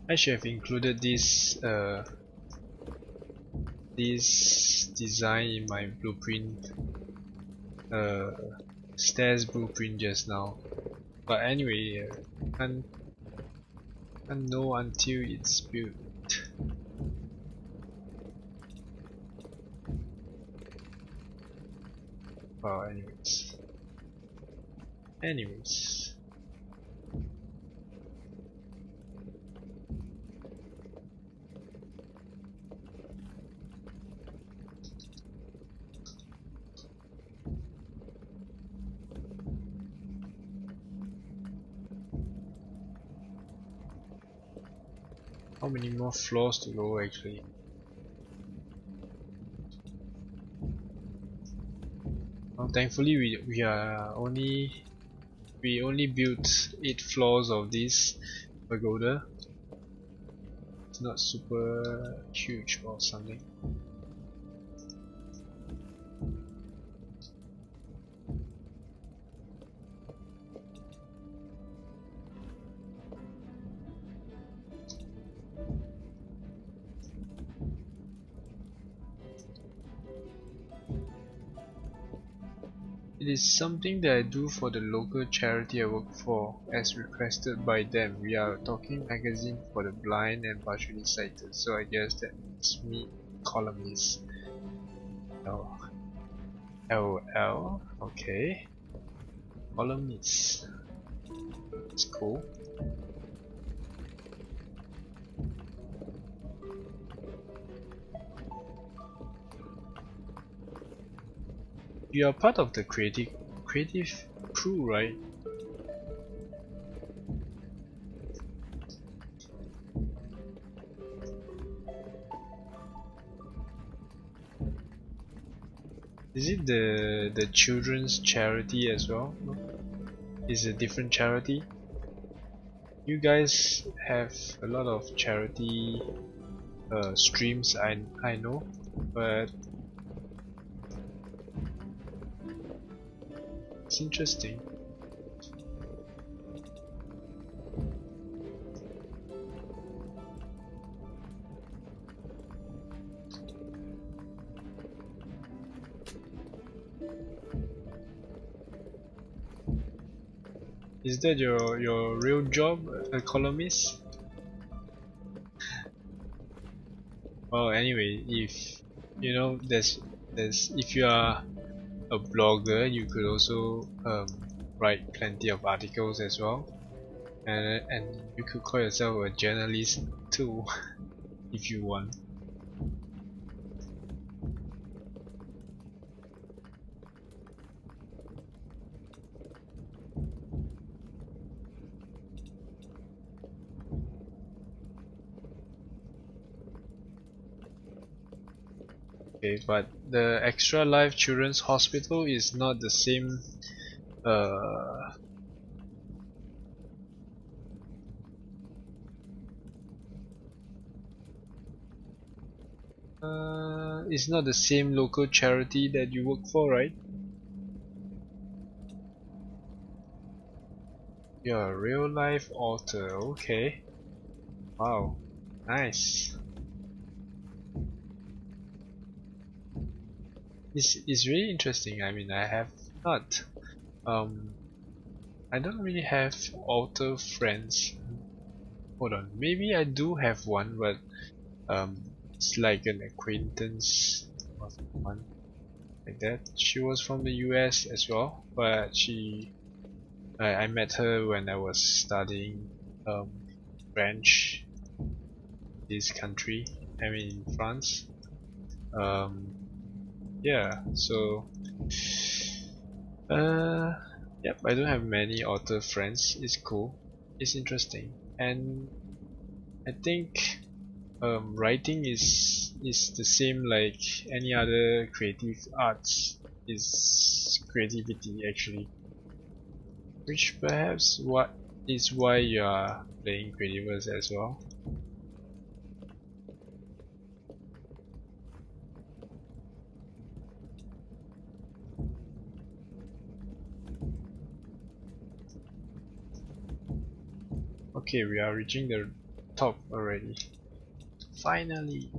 I should have included this design in my blueprint, stairs blueprint just now. But anyway, can't know until it's built. Well, anyways. How many more floors to go actually? Well, thankfully we only built 8 floors of this pagoda. It's not super huge or something. It is something that I do for the local charity I work for, as requested by them. We are talking magazine for the blind and partially sighted, so I guess that makes me columnist. Oh. LOL, okay. Columnist. It's cool. You are part of the creative crew, right? Is it the children's charity as well? No? Is it a different charity? You guys have a lot of charity streams, I know, but it's interesting. Is that your real job, a columnist? Well, anyway, if you know, there's if you are a blogger, you could also write plenty of articles as well, and you could call yourself a journalist too, if you want. Okay, but the Extra Life Children's Hospital is not the same. It's not the same local charity that you work for, right? You're a real life author, okay. Wow, nice. It's really interesting. I mean, I have not. I don't really have author friends. Hold on, maybe I do have one, but it's like an acquaintance or someone like that. She was from the US as well, but I met her when I was studying French, this country. I mean, in France. Yeah, so yep, I don't have many author friends. It's cool, it's interesting, and I think writing is the same like any other creative arts. Is creativity actually, which perhaps what is why you are playing Creativerse as well. Okay, we are reaching the top already. Finally.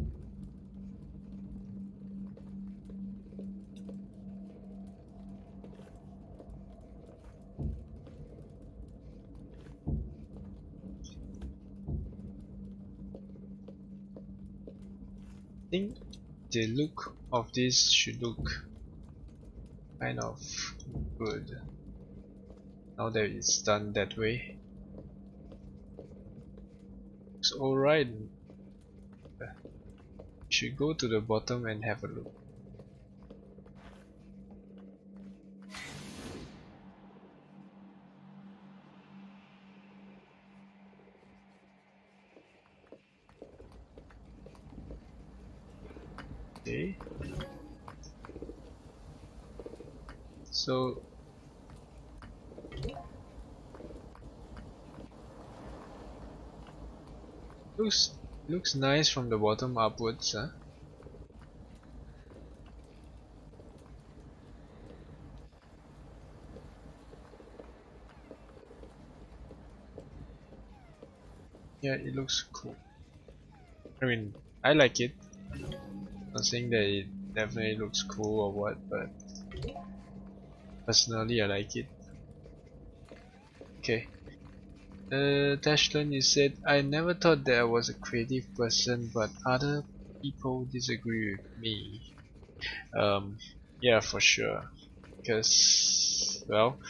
I think the look of this should look kind of good now that it's done that way. Looks alright. Should go to the bottom and have a look. Okay. So looks nice from the bottom upwards, huh? Yeah, it looks cool. I mean, I like it. Not saying that it definitely looks cool or what, but personally I like it. Okay. Tashlan, you said, I never thought that I was a creative person, but other people disagree with me. Yeah, for sure. Because, well,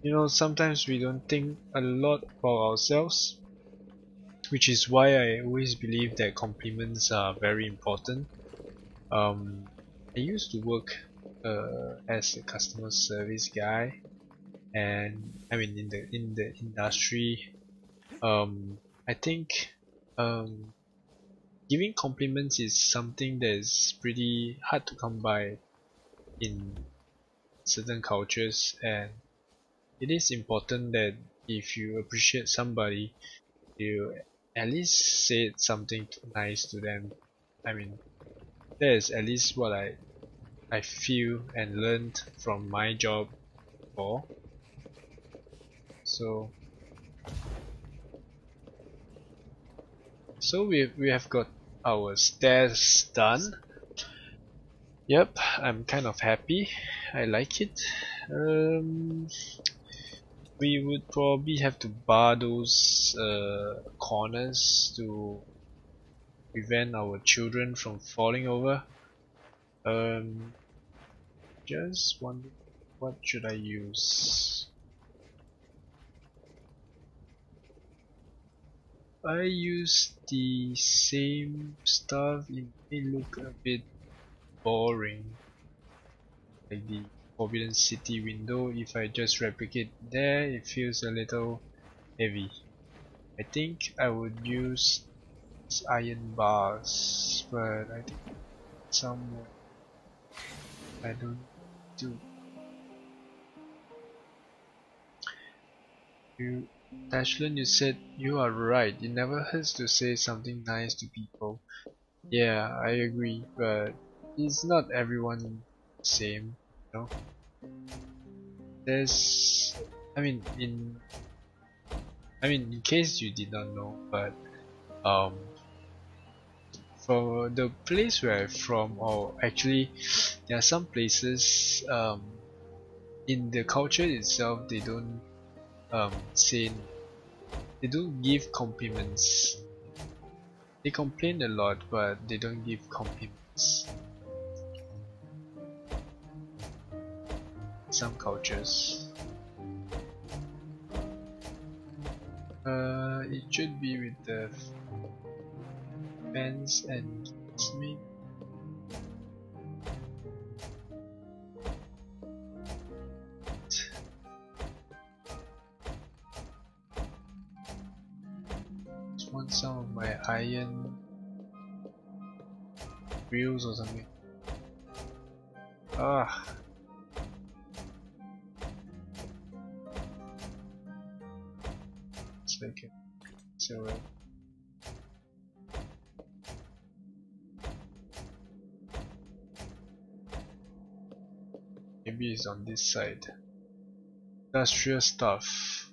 you know, sometimes we don't think a lot about ourselves, which is why I always believe that compliments are very important. I used to work as a customer service guy, and I mean in the industry. I think um, giving compliments is something that is pretty hard to come by in certain cultures, and it is important that if you appreciate somebody, you at least say something nice to them. I mean, that is at least what I feel and learned from my job before. So we have got our stairs done. Yep, I'm kind of happy. I like it. We would probably have to bar those corners to prevent our children from falling over. Just wondering, what should I use? I use the same stuff. It may look a bit boring, like the Forbidden City window. If I just replicate there, it feels a little heavy. I think I would use iron bars, but I think somewhere I don't do. Dashlin, you said you are right. It never hurts to say something nice to people. Yeah, I agree, but it's not everyone the same, you know. There's, I mean, in case you did not know, but for the place where I'm from, or actually, there are some places in the culture itself they don't say, they don't give compliments. They complain a lot, but they don't give compliments. Some cultures. It should be with the fence and me. Just want some of my iron grills or something. Ah. It's like so. Maybe it's on this side. Industrial stuff.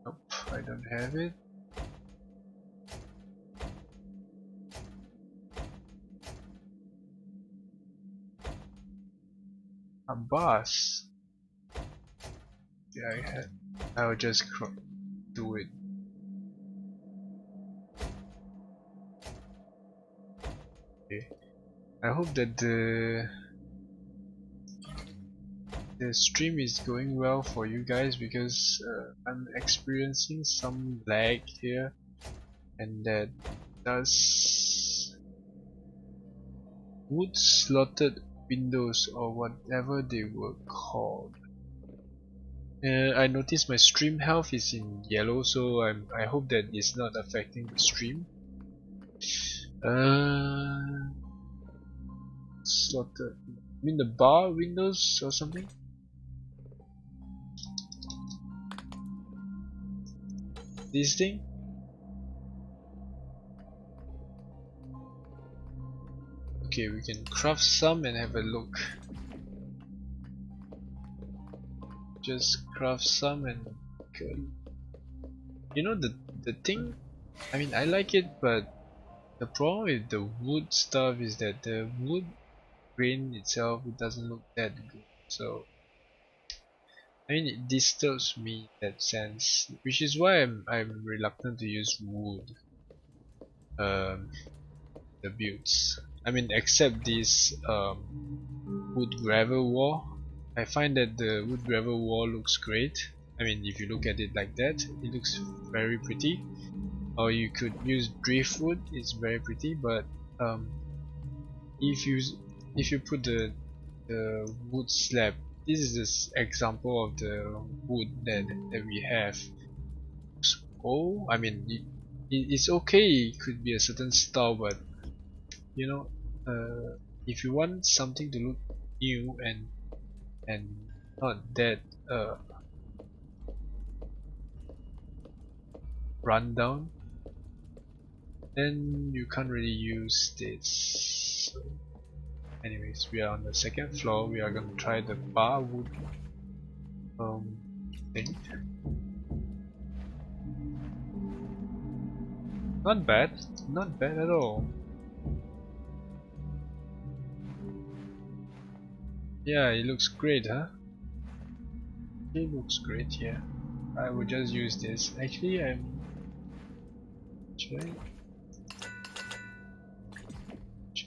Nope, I don't have it. A bus. Yeah, I had. I'll just do it. Okay. I hope that the stream is going well for you guys, because I'm experiencing some lag here, and that does wood slotted windows, or whatever they were called. I noticed my stream health is in yellow, so I hope that it's not affecting the stream. Slotted. I mean the bar windows or something? This thing? Okay, we can craft some and have a look. Just craft some and you know the thing, I mean I like it, but the problem with the wood stuff is that the wood grain itself, it doesn't look that good. So I mean it disturbs me in that sense, which is why I'm reluctant to use wood the builds. I mean except this wood gravel wall. I find that the wood gravel wall looks great. I mean if you look at it like that, it looks very pretty. Or you could use driftwood, it's very pretty, but if you put the wood slab, this is this example of the wood that we have. Oh, I mean it's okay, it could be a certain style, but you know if you want something to look new and not that run down, then you can't really use this. So anyways, we are on the second floor. We are gonna try the bar wood thing. Not bad, not bad at all. Yeah, it looks great, huh? It looks great here. I will just use this. Actually, should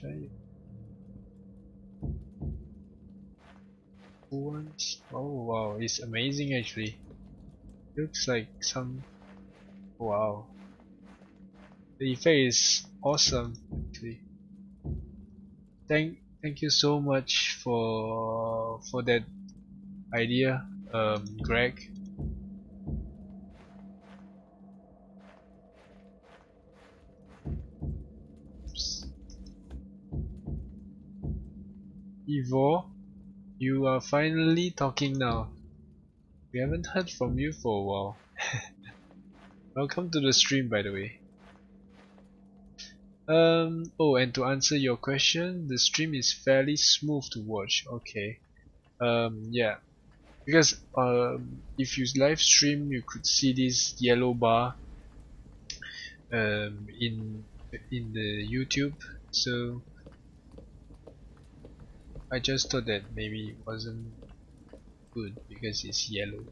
I once? Oh wow, it's amazing actually. Looks like some wow. The effect is awesome actually. Thank you so much for that idea, Greg. Oops. Evo, you are finally talking now. We haven't heard from you for a while. Welcome to the stream, by the way. Oh, and to answer your question, the stream is fairly smooth to watch. Okay. Yeah. Because if you live stream, you could see this yellow bar in the YouTube. So I just thought that maybe it wasn't good because it's yellow.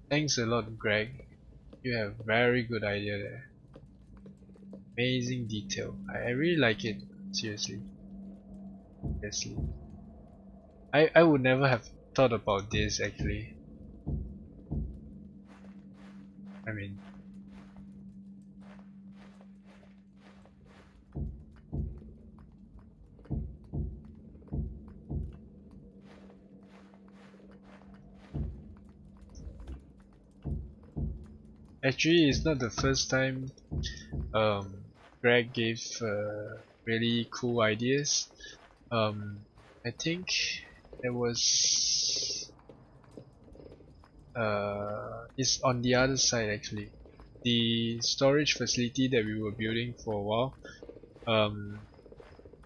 Thanks a lot, Greg. You have very good idea there. Amazing detail. I really like it. Seriously. Seriously. I would never have thought about this actually. I mean, actually it's not the first time Greg gave really cool ideas. I think there was it's on the other side actually. The storage facility that we were building for a while,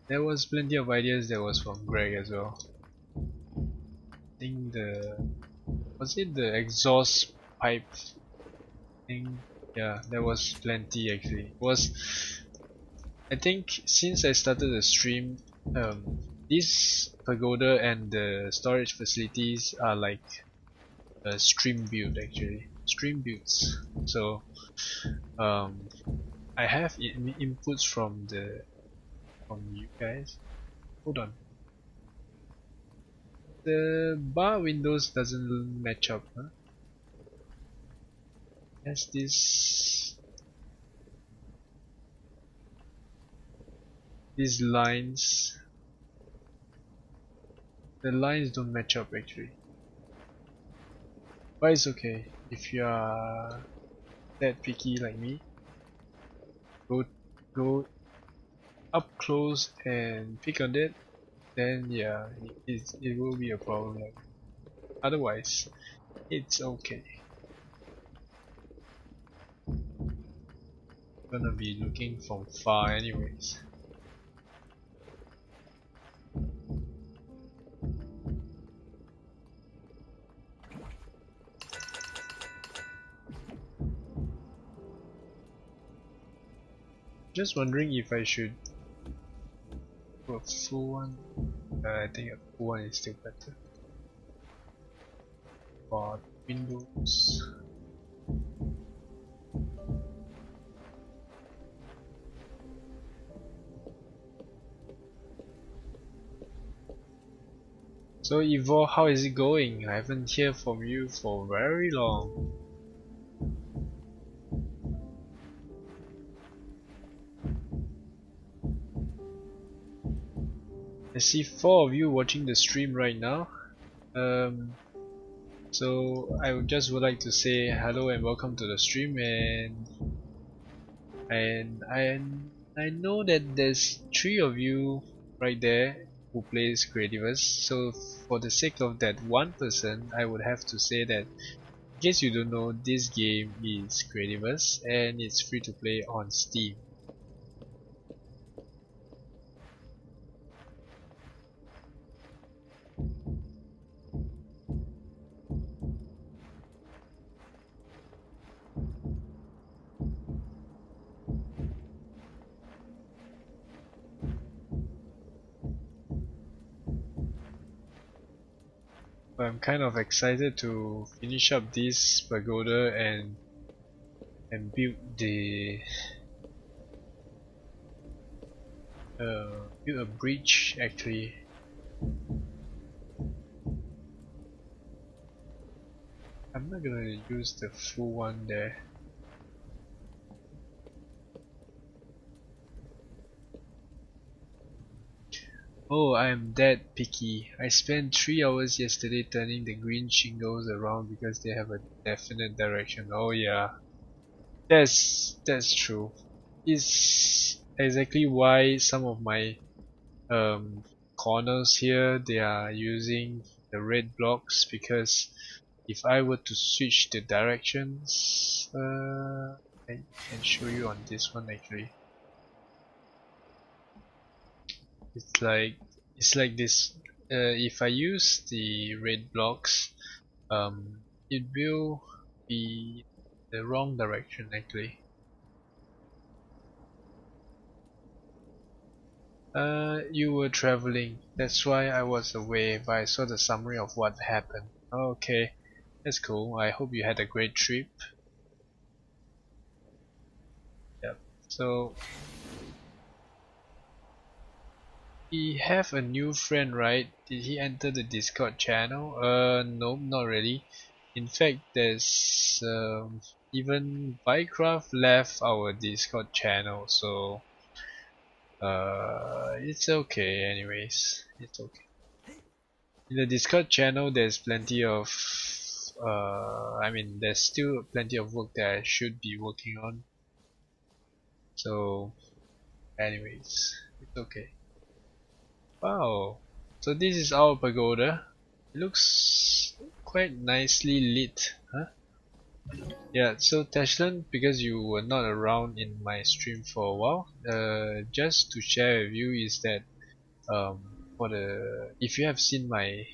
there was plenty of ideas that was from Greg as well. I think was it the exhaust pipe thing? Yeah, there was plenty actually. I think since I started the stream, this pagoda and the storage facilities are like a stream build actually. Stream builds. So I have inputs from you guys. Hold on. The bar windows doesn't match up, huh? Has these lines. The lines don't match up actually. But it's okay. If you are that picky like me, go up close and pick on it, then yeah, it will be a problem. Otherwise, it's okay. Gonna be looking from far anyways. Just wondering if I should do a full one. I think a full one is still better. For windows. So Evo, how is it going? I haven't heard from you for very long. I see 4 of you watching the stream right now. So I would like to say hello and welcome to the stream, and I know that there's 3 of you right there who plays Creativerse, so for the sake of that one person, I would have to say that in case you don't know, this game is Creativerse and it's free to play on Steam. I'm kind of excited to finish up this pagoda and build a bridge actually. I'm not gonna use the full one there. Oh, I am that picky. I spent 3 hours yesterday turning the green shingles around because they have a definite direction. Oh yeah, that's true. It's exactly why some of my corners here they are using the red blocks, because if I were to switch the directions, I can show you on this one actually. It's like this. If I use the red blocks, it will be the wrong direction actually. You were traveling. That's why I was away, but I saw the summary of what happened. Okay, that's cool. I hope you had a great trip. Yep. So we have a new friend, right? Did he enter the Discord channel? Nope, not really. In fact, there's even Bycraft left our Discord channel, so it's okay anyways. It's okay. In the Discord channel there's plenty of I mean there's still plenty of work that I should be working on. So anyways, it's okay. Wow. So this is our pagoda. It looks quite nicely lit, huh? Yeah, so Tashlan, because you were not around in my stream for a while, just to share with you is that for the if you have seen my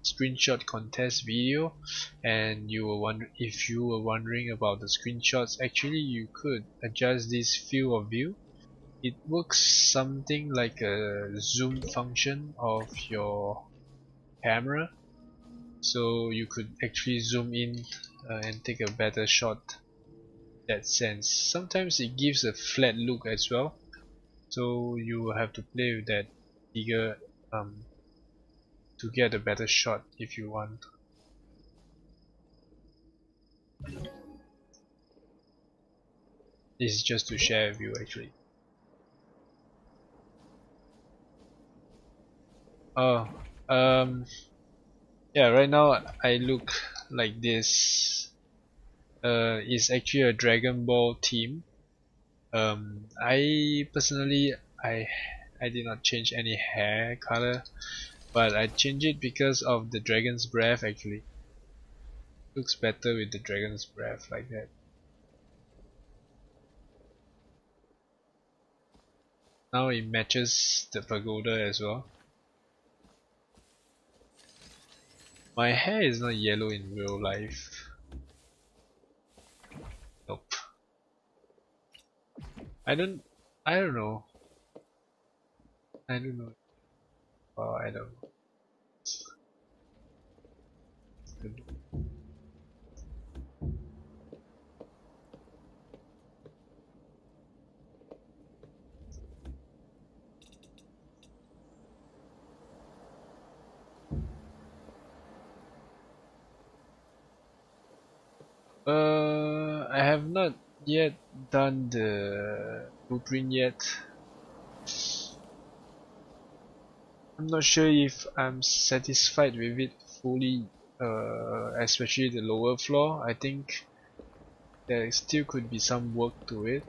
screenshot contest video and if you were wondering about the screenshots, actually you could adjust this field of view. It works something like a zoom function of your camera, so you could actually zoom in and take a better shot in that sense. Sometimes it gives a flat look as well, so you will have to play with that figure to get a better shot if you want. This is just to share with you actually. Oh, yeah, right now I look like this. It's actually a Dragon Ball theme. I personally I did not change any hair color, but I changed it because of the dragon's breath actually. Looks better with the dragon's breath like that. Now it matches the pagoda as well. My hair is not yellow in real life. Nope. I don't know. I don't know. Oh, I don't know. I have not yet done the blueprint yet. I'm not sure if I'm satisfied with it fully, especially the lower floor. I think there still could be some work to it.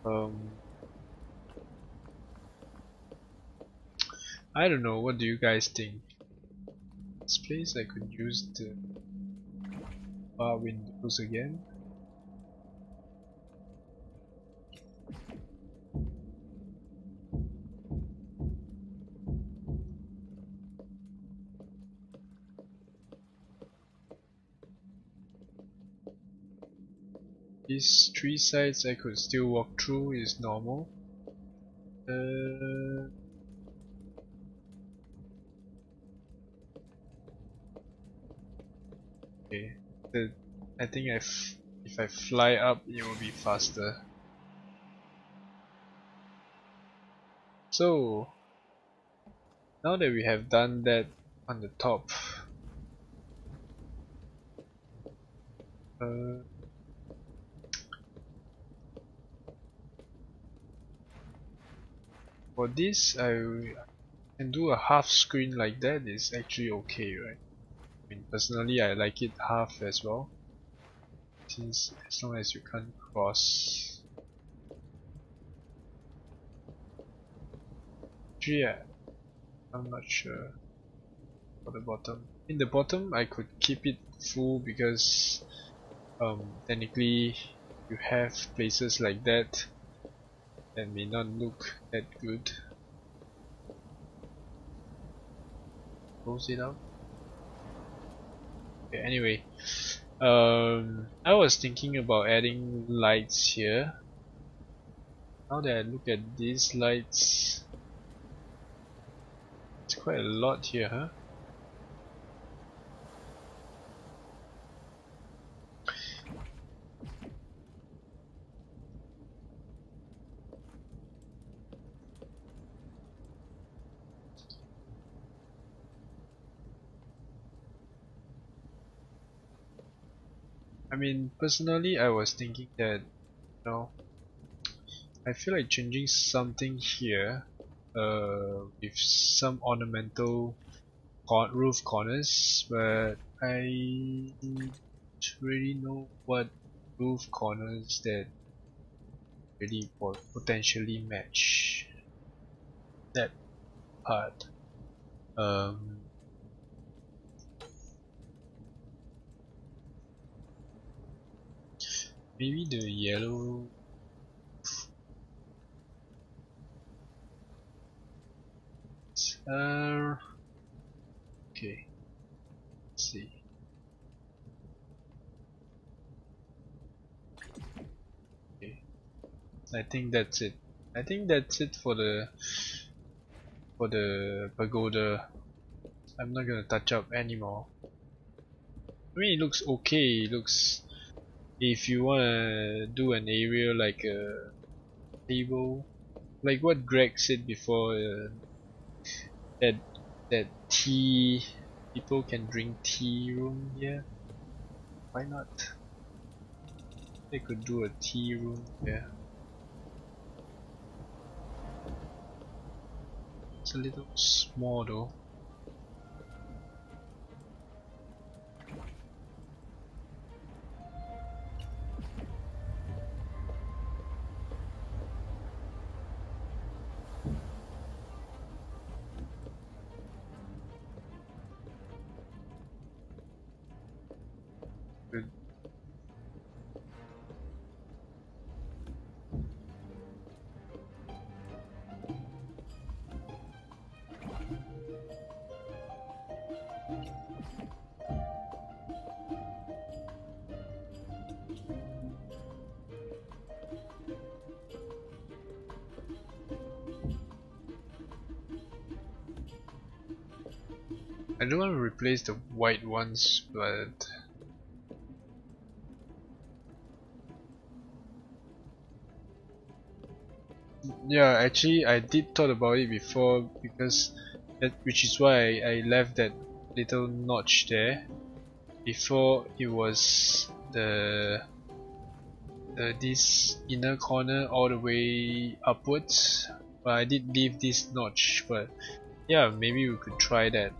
I don't know, what do you guys think? This place I could use the bar windows again. These three sides I could still walk through is normal. Okay, I think if I fly up, it will be faster. So now that we have done that on the top, for this I can do a half screen like that. Is actually okay, right? I mean, personally I like it half as well, since as long as you can't cross. Yeah, I'm not sure for the bottom. In the bottom I could keep it full because technically you have places like that that may not look that good. Close it up. Okay, anyway, I was thinking about adding lights here. Now that I look at these lights, it's quite a lot here, huh? I mean, personally I was thinking that, you know, I feel like changing something here with some ornamental roof corners, but I don't really know what roof corners that really potentially match that part. Maybe the yellow. Okay. Let's see. Okay. I think that's it. I think that's it for the pagoda. I'm not gonna touch up anymore. I mean, it looks okay. It looks. If you wanna do an area like a table, like what Greg said before, that tea, people can drink tea room here. Why not? They could do a tea room here. It's a little small though. Good. I don't want to replace the white ones, but yeah, actually I did thought about it before, because which is why I left that little notch there. Before it was this inner corner all the way upwards, but I did leave this notch. But yeah, maybe we could try that.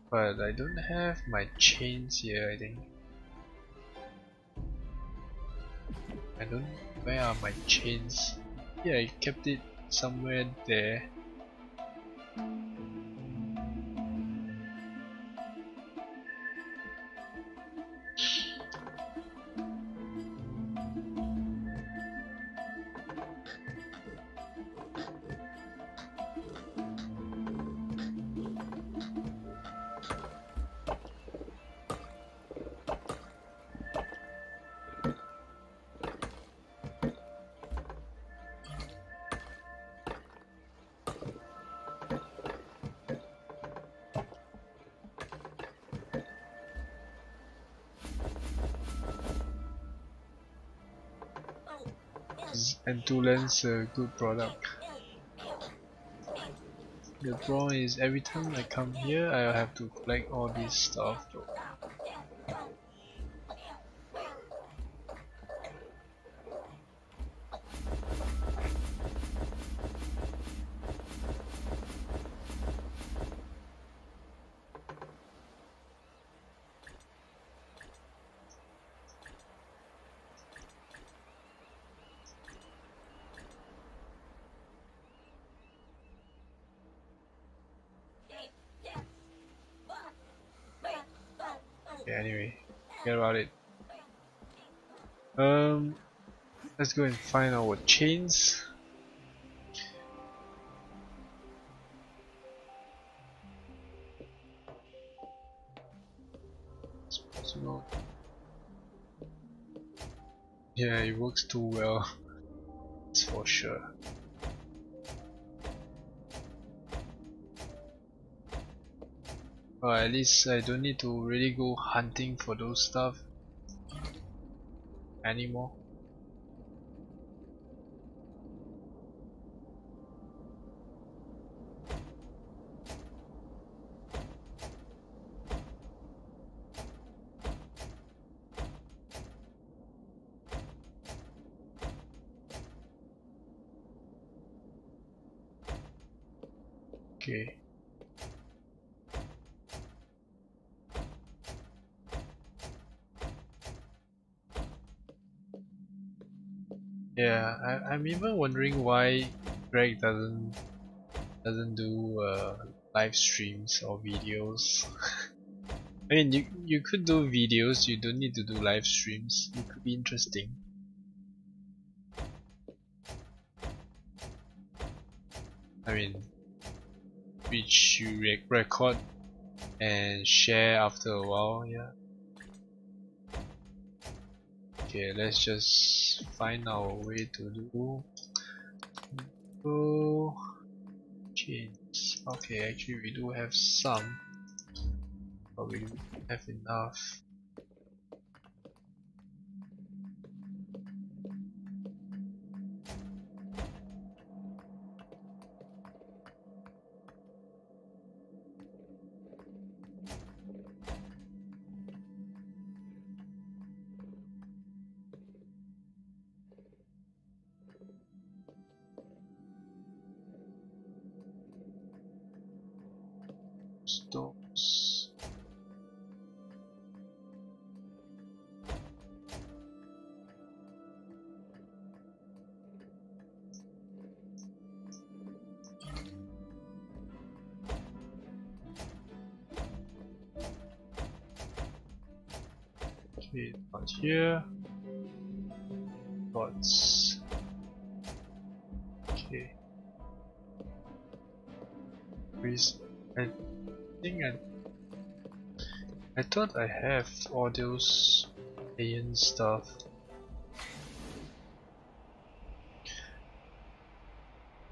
But I don't have my chains here, I think. I don't. Where are my chains? Yeah, I kept it somewhere there. And two lens a good product. The problem is every time I come here I'll have to collect all this stuff though. Okay, anyway, forget about it. Let's go and find our chains. It's possible. Yeah, it works too well. That's for sure. Well, at least I don't need to really go hunting for those stuff anymore. Okay. Yeah, I'm even wondering why Greg doesn't do live streams or videos. I mean, you could do videos. You don't need to do live streams. It could be interesting. I mean, which you record and share after a while. Yeah. Okay, let's just find our way to do chains. Okay, actually we do have some, but we don't have enough. Stones. Okay, not here. Pots. Okay. I think I thought I have all those alien stuff.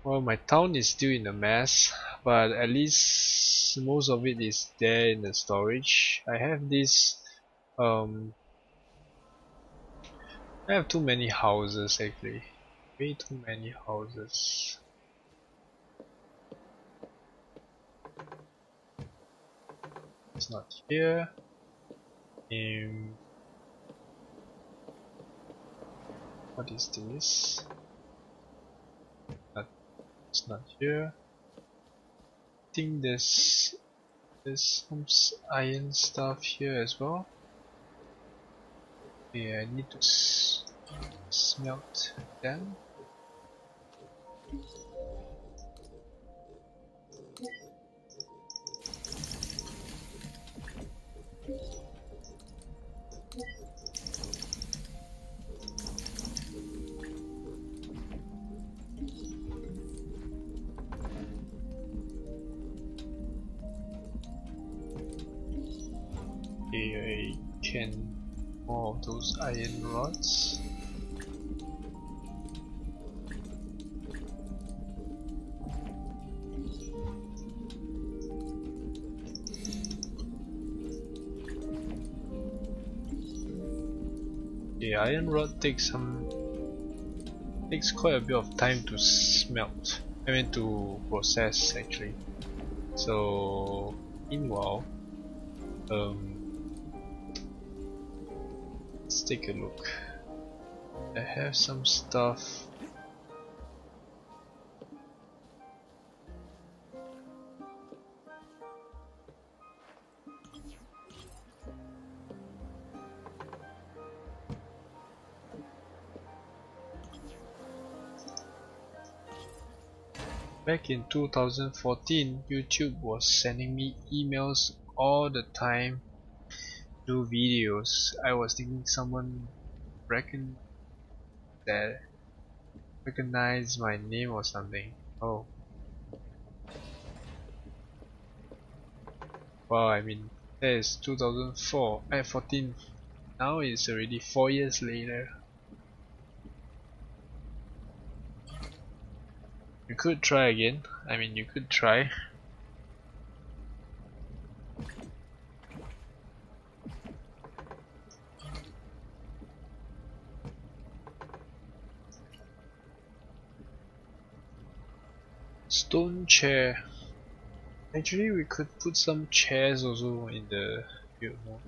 Well, my town is still in a mess, but at least most of it is there in the storage. I have this I have too many houses actually. Way too many houses. It's not here. What is this? It's not here. I think there's some iron stuff here as well. Yeah, I need to Smelt them. I can more of those iron rods. The iron rod takes quite a bit of time to smelt. I mean to process actually. So meanwhile, let's take a look. I have some stuff. Back in 2014, YouTube was sending me emails all the time, do videos. I was thinking someone recognized my name or something. Oh, wow! I mean, that is 2004. 14. Now it's already 4 years later. You could try again. I mean, you could try. Stone chair. Actually, we could put some chairs also in the build mode.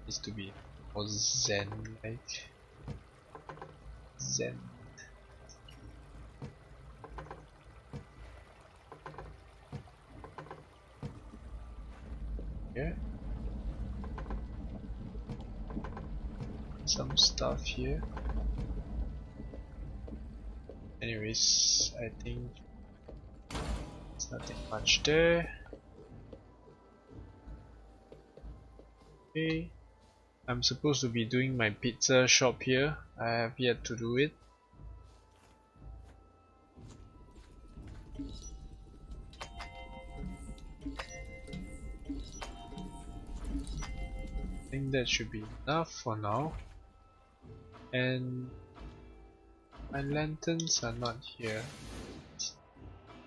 Needs to be more zen-like. Zen. Yeah. Some stuff here. Anyways, I think there's nothing much there. Okay. I'm supposed to be doing my pizza shop here. I have yet to do it. I think that should be enough for now. And my lanterns are not here.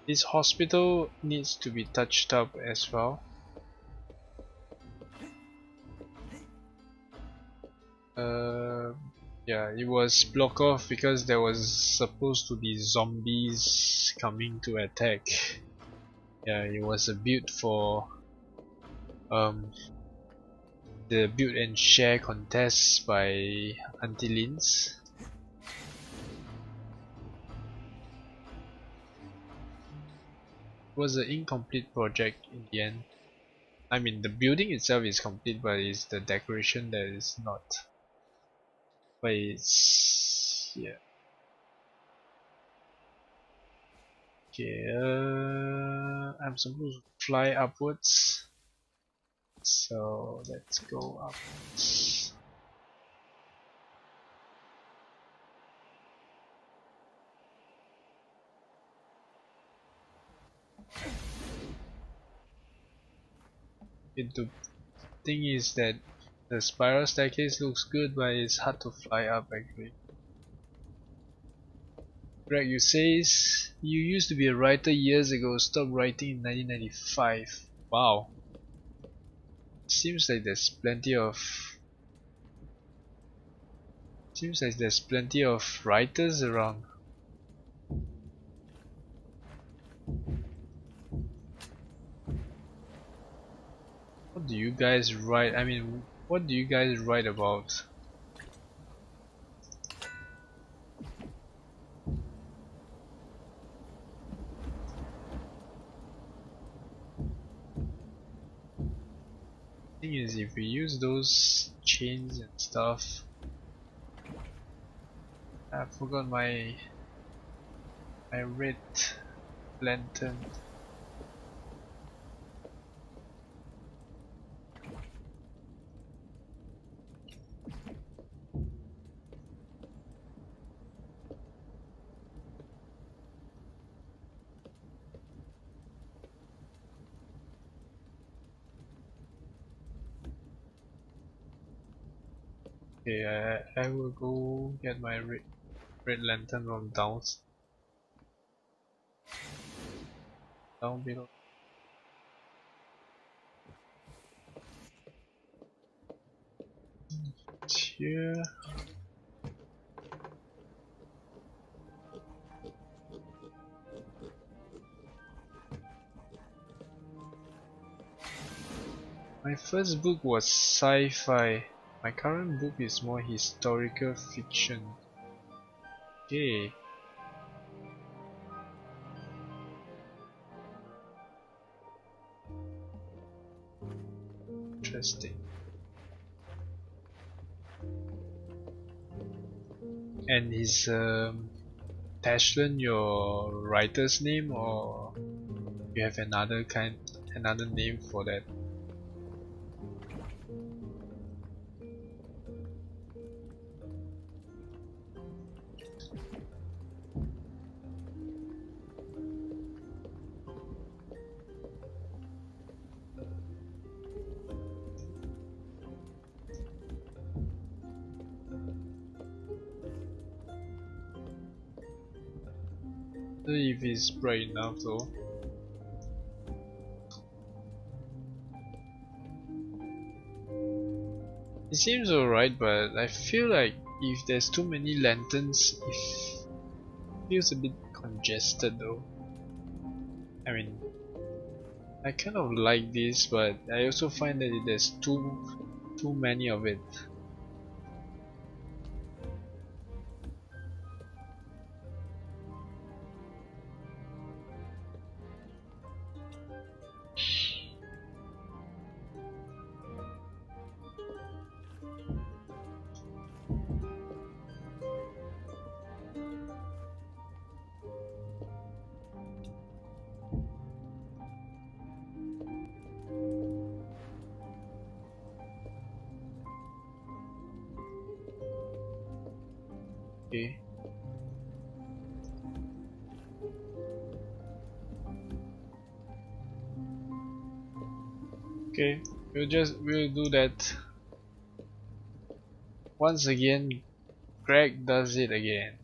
This hospital needs to be touched up as well. Yeah, it was blocked off because there was supposed to be zombies coming to attack. Yeah, it was a build for the build and share contest by Auntie Lin's. It was an incomplete project in the end. I mean, the building itself is complete, but it's the decoration that is not. But it's, yeah. Okay, I'm supposed to fly upwards, so let's go upwards. The thing is that the spiral staircase looks good, but it's hard to fly up actually. Greg, you says you used to be a writer years ago, stopped writing in 1995. Wow. Seems like there's plenty of writers around. What do you guys write? I mean, what do you guys write about? Thing is, if we use those chains and stuff, I forgot my red lantern. Okay, I will go get my red lantern from down below. Here. My first book was sci-fi. My current book is more historical fiction. Okay. Interesting. And is Tashlin your writer's name, or you have another name for that? If it's bright enough though. It seems alright, but I feel like if there's too many lanterns, it feels a bit congested though. I mean, I kind of like this, but I also find that there's too many of it. Okay. Okay, we'll do that. Once again, Greg does it again.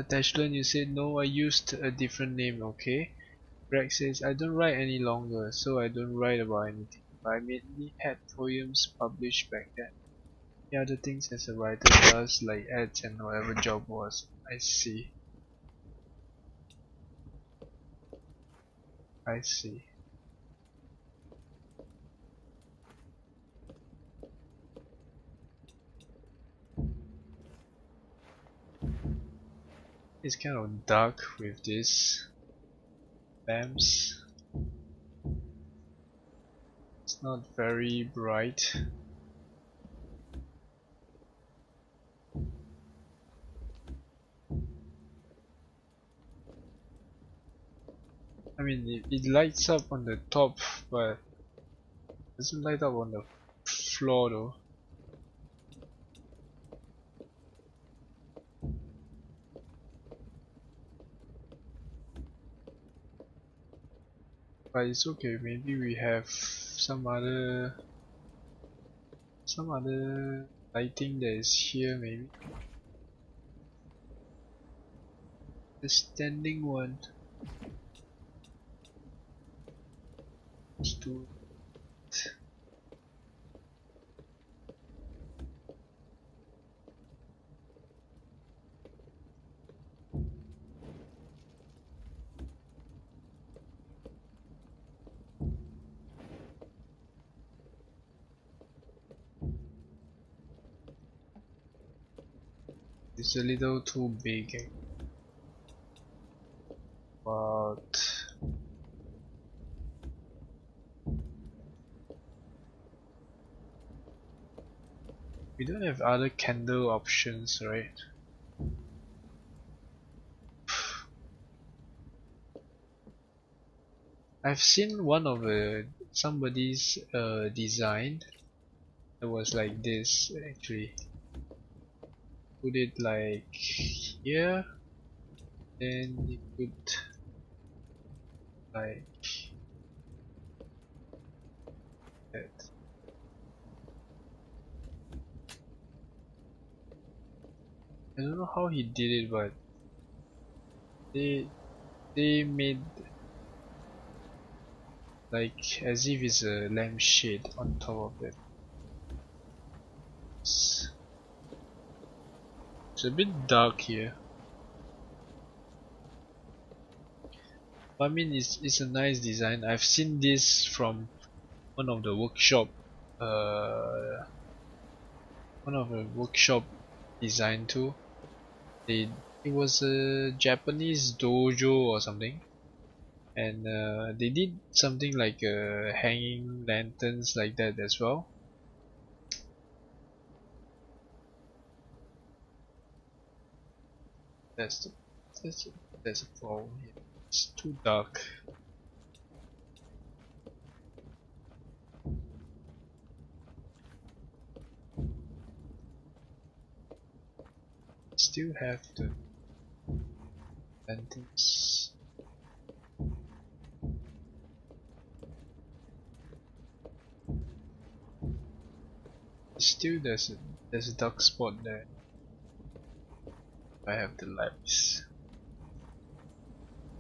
Tashlin, you said no, I used a different name, okay? Greg says, I don't write any longer, so I don't write about anything. But I mainly had poems published back then. The other things as a writer does, like ads and whatever job was. I see. I see. It's kind of dark with these lamps. It's not very bright. I mean, it lights up on the top, but it doesn't light up on the floor though. But it's okay, maybe we have some other lighting that is here maybe. The standing one. Let's do it. It's a little too big. But we don't have other candle options, right? I've seen one of somebody's design. It was like this actually. Put it like here, then you put like that. I don't know how he did it, but they made like as if it's a lampshade on top of it. It's a bit dark here. I mean, it's a nice design. I've seen this from one of the workshop, uh, design too. It was a Japanese dojo or something, and they did something like hanging lanterns like that as well. That's a problem here. It's too dark. Still have the lanterns. Still there's a dark spot there. I have the lights.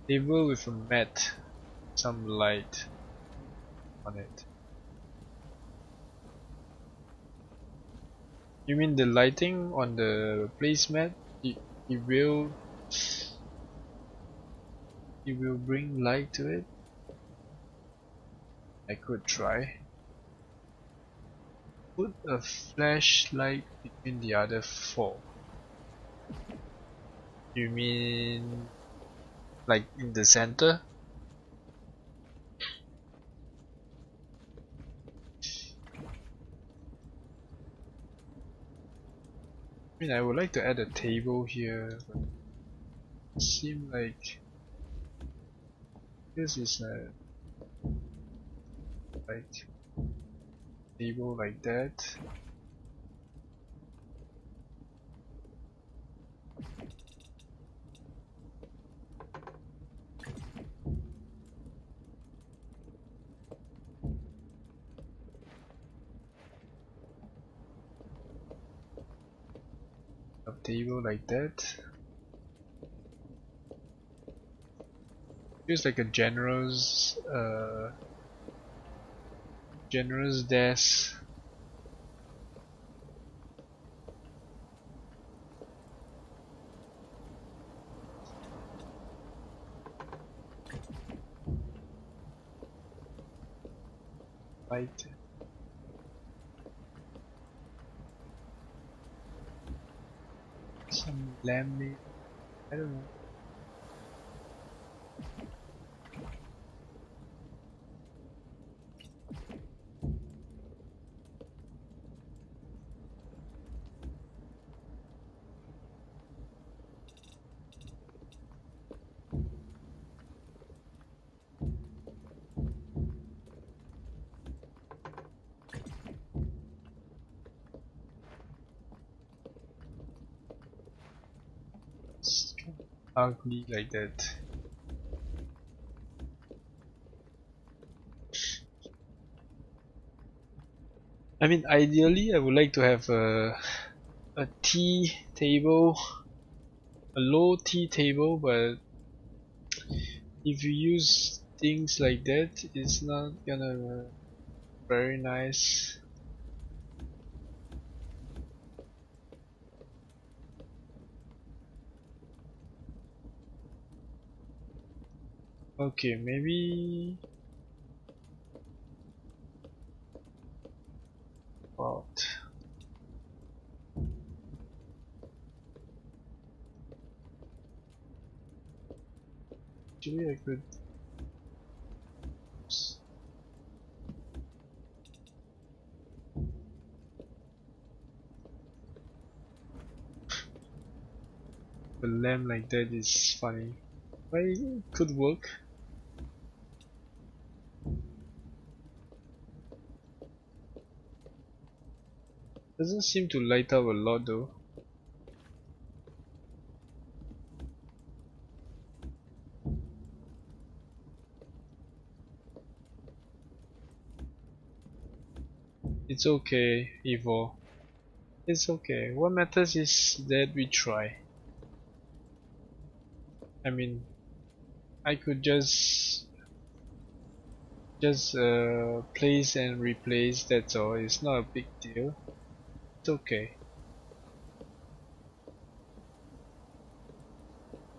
Table with a mat, some light on it. You mean the lighting on the placemat? It will bring light to it. I could try. Put a flashlight between the other four. You mean like in the center? I mean, I would like to add a table here, but it seems like this is a like table like that. A table like that. Feels like a generous desk. Light. Some laminate. I don't know. It's kind of ugly like that. I mean, ideally, I would like to have a tea table, a low tea table, but if you use things like that, it's not gonna very nice. Okay, maybe about Actually, I could. A lamp like that is funny. But it could work. Doesn't seem to light up a lot though. It's okay, Evo. It's okay. What matters is that we try. I mean, I could just place and replace. That's all. It's not a big deal. It's okay.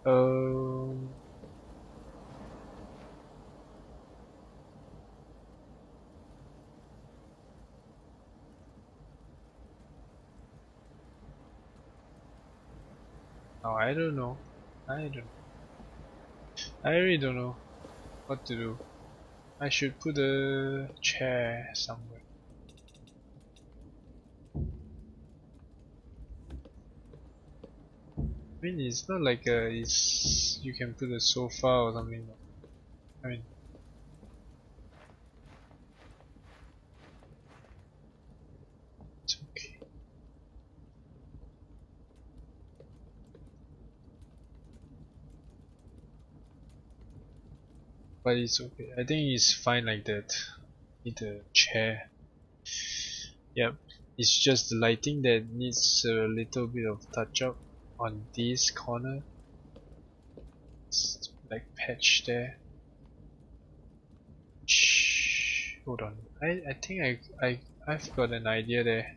Um. No, I don't know. I don't. I really don't know what to do. I should put a chair somewhere. I mean, it's not like it's you can put a sofa or something. I mean, it's okay. But it's okay. I think it's fine like that. Need a chair. Yep. It's just the lighting that needs a little bit of touch up on this corner. It's like patch there. Shh. Hold on. I think I've got an idea there.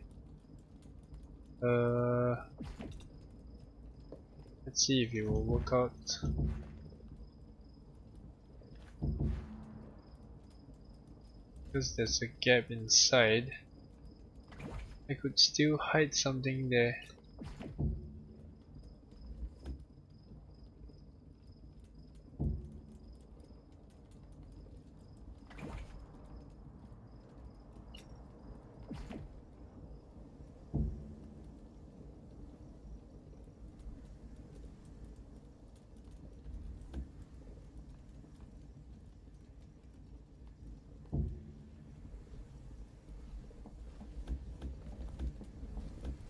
Let's see if it will work out. Because there's a gap inside, I could still hide something there.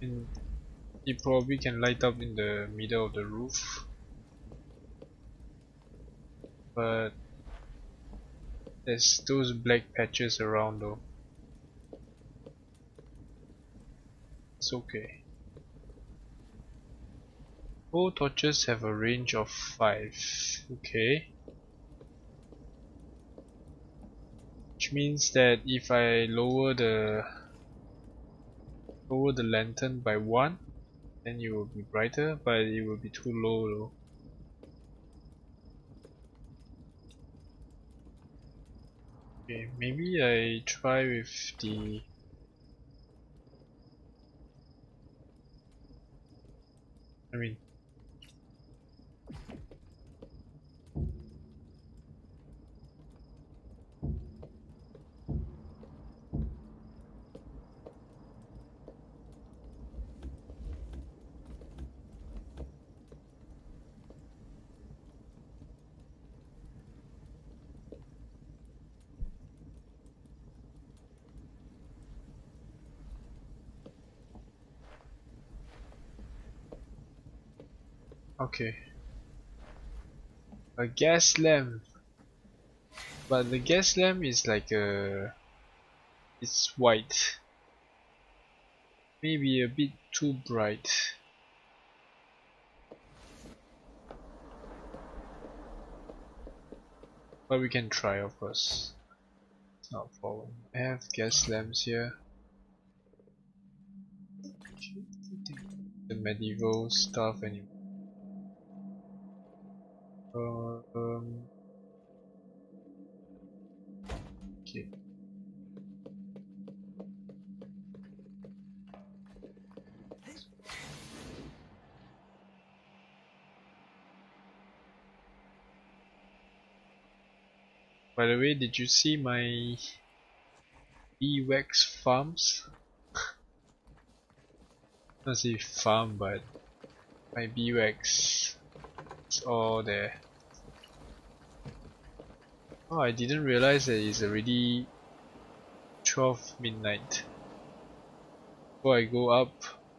And it probably can light up in the middle of the roof, but there's those black patches around though. It's okay. All torches have a range of 5. Okay. Which means that if I lower the lantern by 1, then it will be brighter, but it will be too low though. Okay, maybe I try with the I mean okay. A gas lamp. But the gas lamp is like it's white. Maybe a bit too bright. But we can try, of course. It's not a problem. I have gas lamps here. The medieval stuff anyway. Okay. By the way, did you see my beeswax farms? Not say farm, but my beeswax is all there. Oh, I didn't realize that it's already 12 midnight. Before I go up,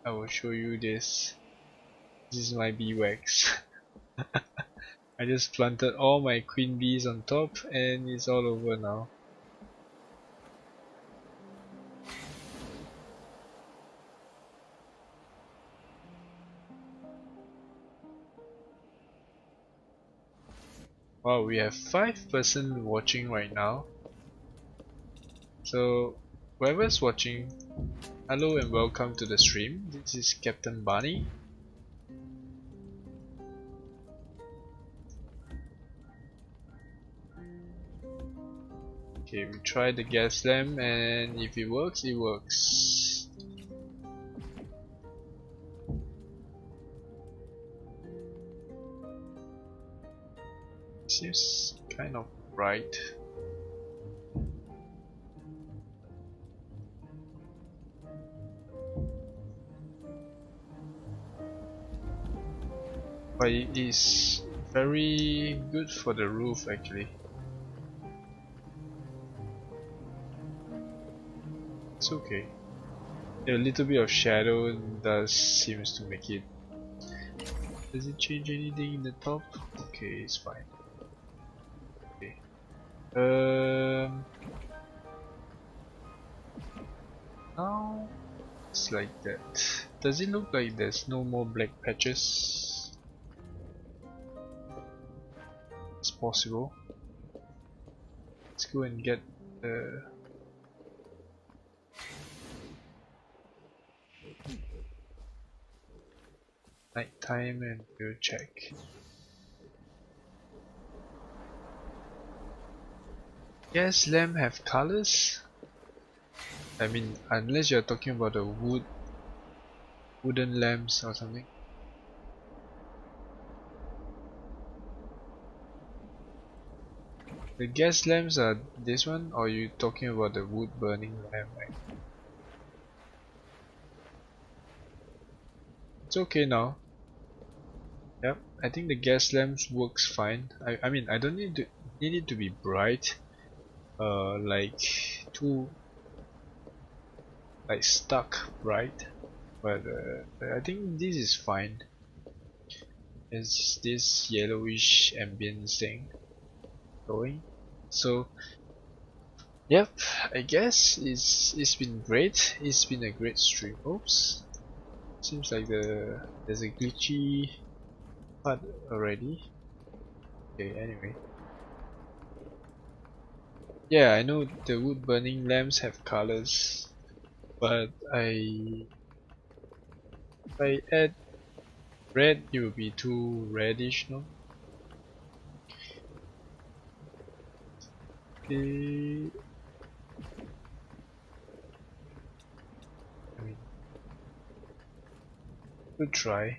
I will show you this. This is my beeswax. I just planted all my queen bees on top and it's all over now. Wow, we have 5% watching right now. So, whoever's watching, hello and welcome to the stream. This is Captain Barney. Okay, we try the gas lamp and if it works, it works. Seems kind of bright. But it is very good for the roof actually. It's okay. A little bit of shadow does seems to make it. Does it change anything in the top? Okay, it's fine. Okay. Now it's like that. Does it look like there's no more black patches? It's possible. Let's go and get the night time and we'll check. Gas lamp have colors? I mean, unless you're talking about the wooden lamps or something. The gas lamps are this one, or are you talking about the wood burning lamp? It's okay now. Yep, I think the gas lamps works fine. I mean, I don't need it to be bright, like too like stuck bright, but I think this is fine. It's this yellowish ambience thing going. So yep, I guess it's been great. It's been a great stream. Oops. Seems like there's a glitchy part already. Okay, anyway. Yeah, I know the wood burning lamps have colors, but if I add red, it will be too reddish, no? Okay. I mean, good try.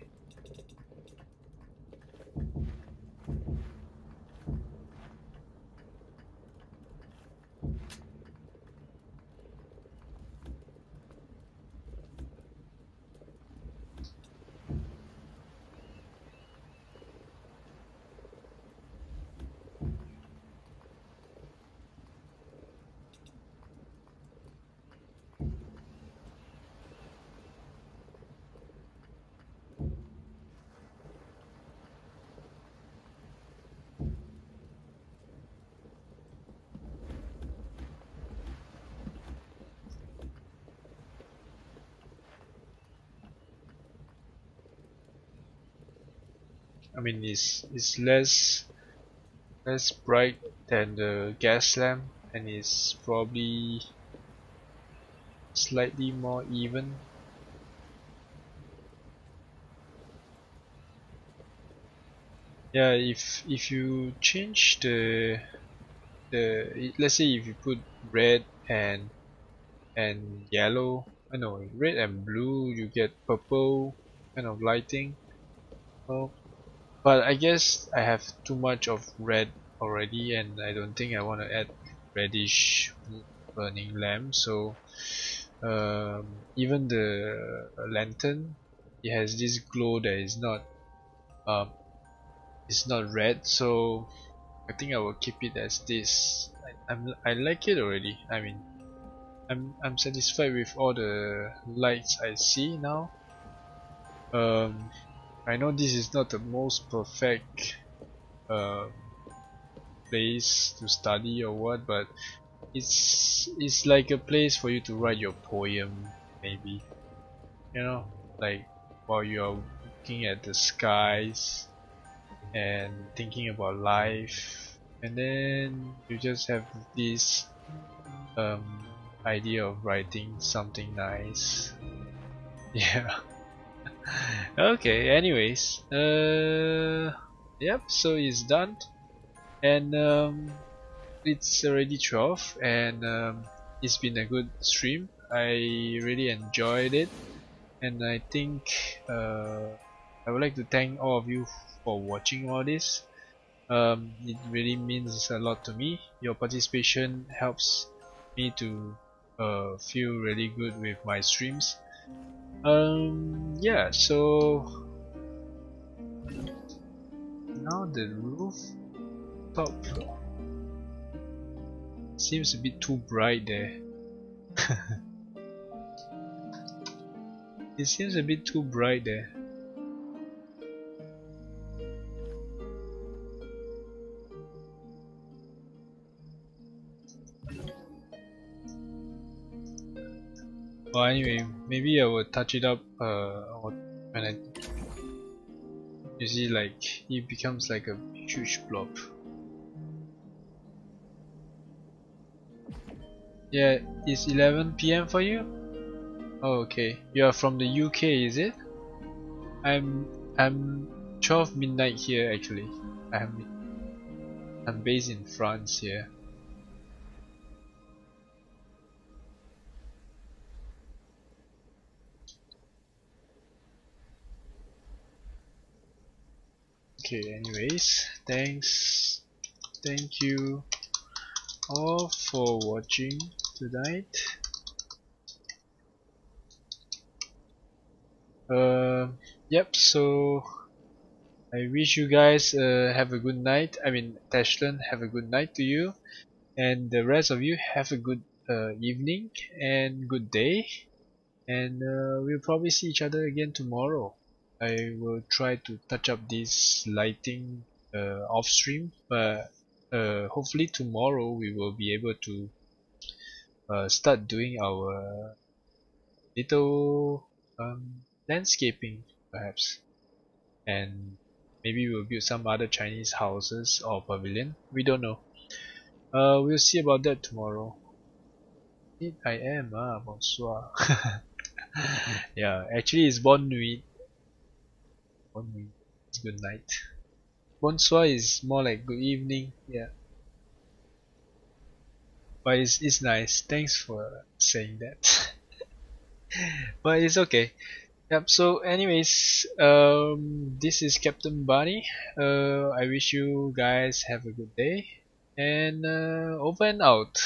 I mean, it's less bright than the gas lamp, and it's probably slightly more even. Yeah, if you change the let's say if you put red and yellow, I know red and blue, you get purple kind of lighting. Well, but I guess I have too much of red already, and I don't think I want to add reddish burning lamp. So even the lantern, it has this glow that is not um, it's not red. So I think I will keep it as this. I like it already. I mean, I'm satisfied with all the lights I see now. I know this is not the most perfect um, place to study or what, but it's like a place for you to write your poem, maybe. You know, like while you're looking at the skies and thinking about life, and then you just have this idea of writing something nice. Yeah. Okay, anyways, yep, so it's done, and it's already 12, and it's been a good stream. I really enjoyed it, and I think I would like to thank all of you for watching all this. It really means a lot to me. Your participation helps me to feel really good with my streams. Yeah, so now the roof top seems a bit too bright there. It seems a bit too bright there. Well, anyway, maybe I will touch it up when I. You see, like it becomes like a huge blob. Yeah, it's 11 PM for you? Oh, okay. You are from the UK, is it? I'm 12 midnight here actually. I'm based in France here. Okay, anyways, thank you all for watching tonight. Yep, so I wish you guys have a good night. I mean, Tashlin, have a good night to you, and the rest of you have a good evening and good day, and we'll probably see each other again tomorrow. I will try to touch up this lighting off stream, but hopefully tomorrow we will be able to start doing our little landscaping perhaps, and maybe we'll build some other Chinese houses or pavilion. We don't know. We'll see about that tomorrow. I am, bonsoir. Yeah, actually it's bonne nuit. Bonne nuit. It's good night. Bonsoir is more like good evening. Yeah, but it's nice. Thanks for saying that. But it's okay. Yep, so anyways, this is Captain Bunny. I wish you guys have a good day, and over and out.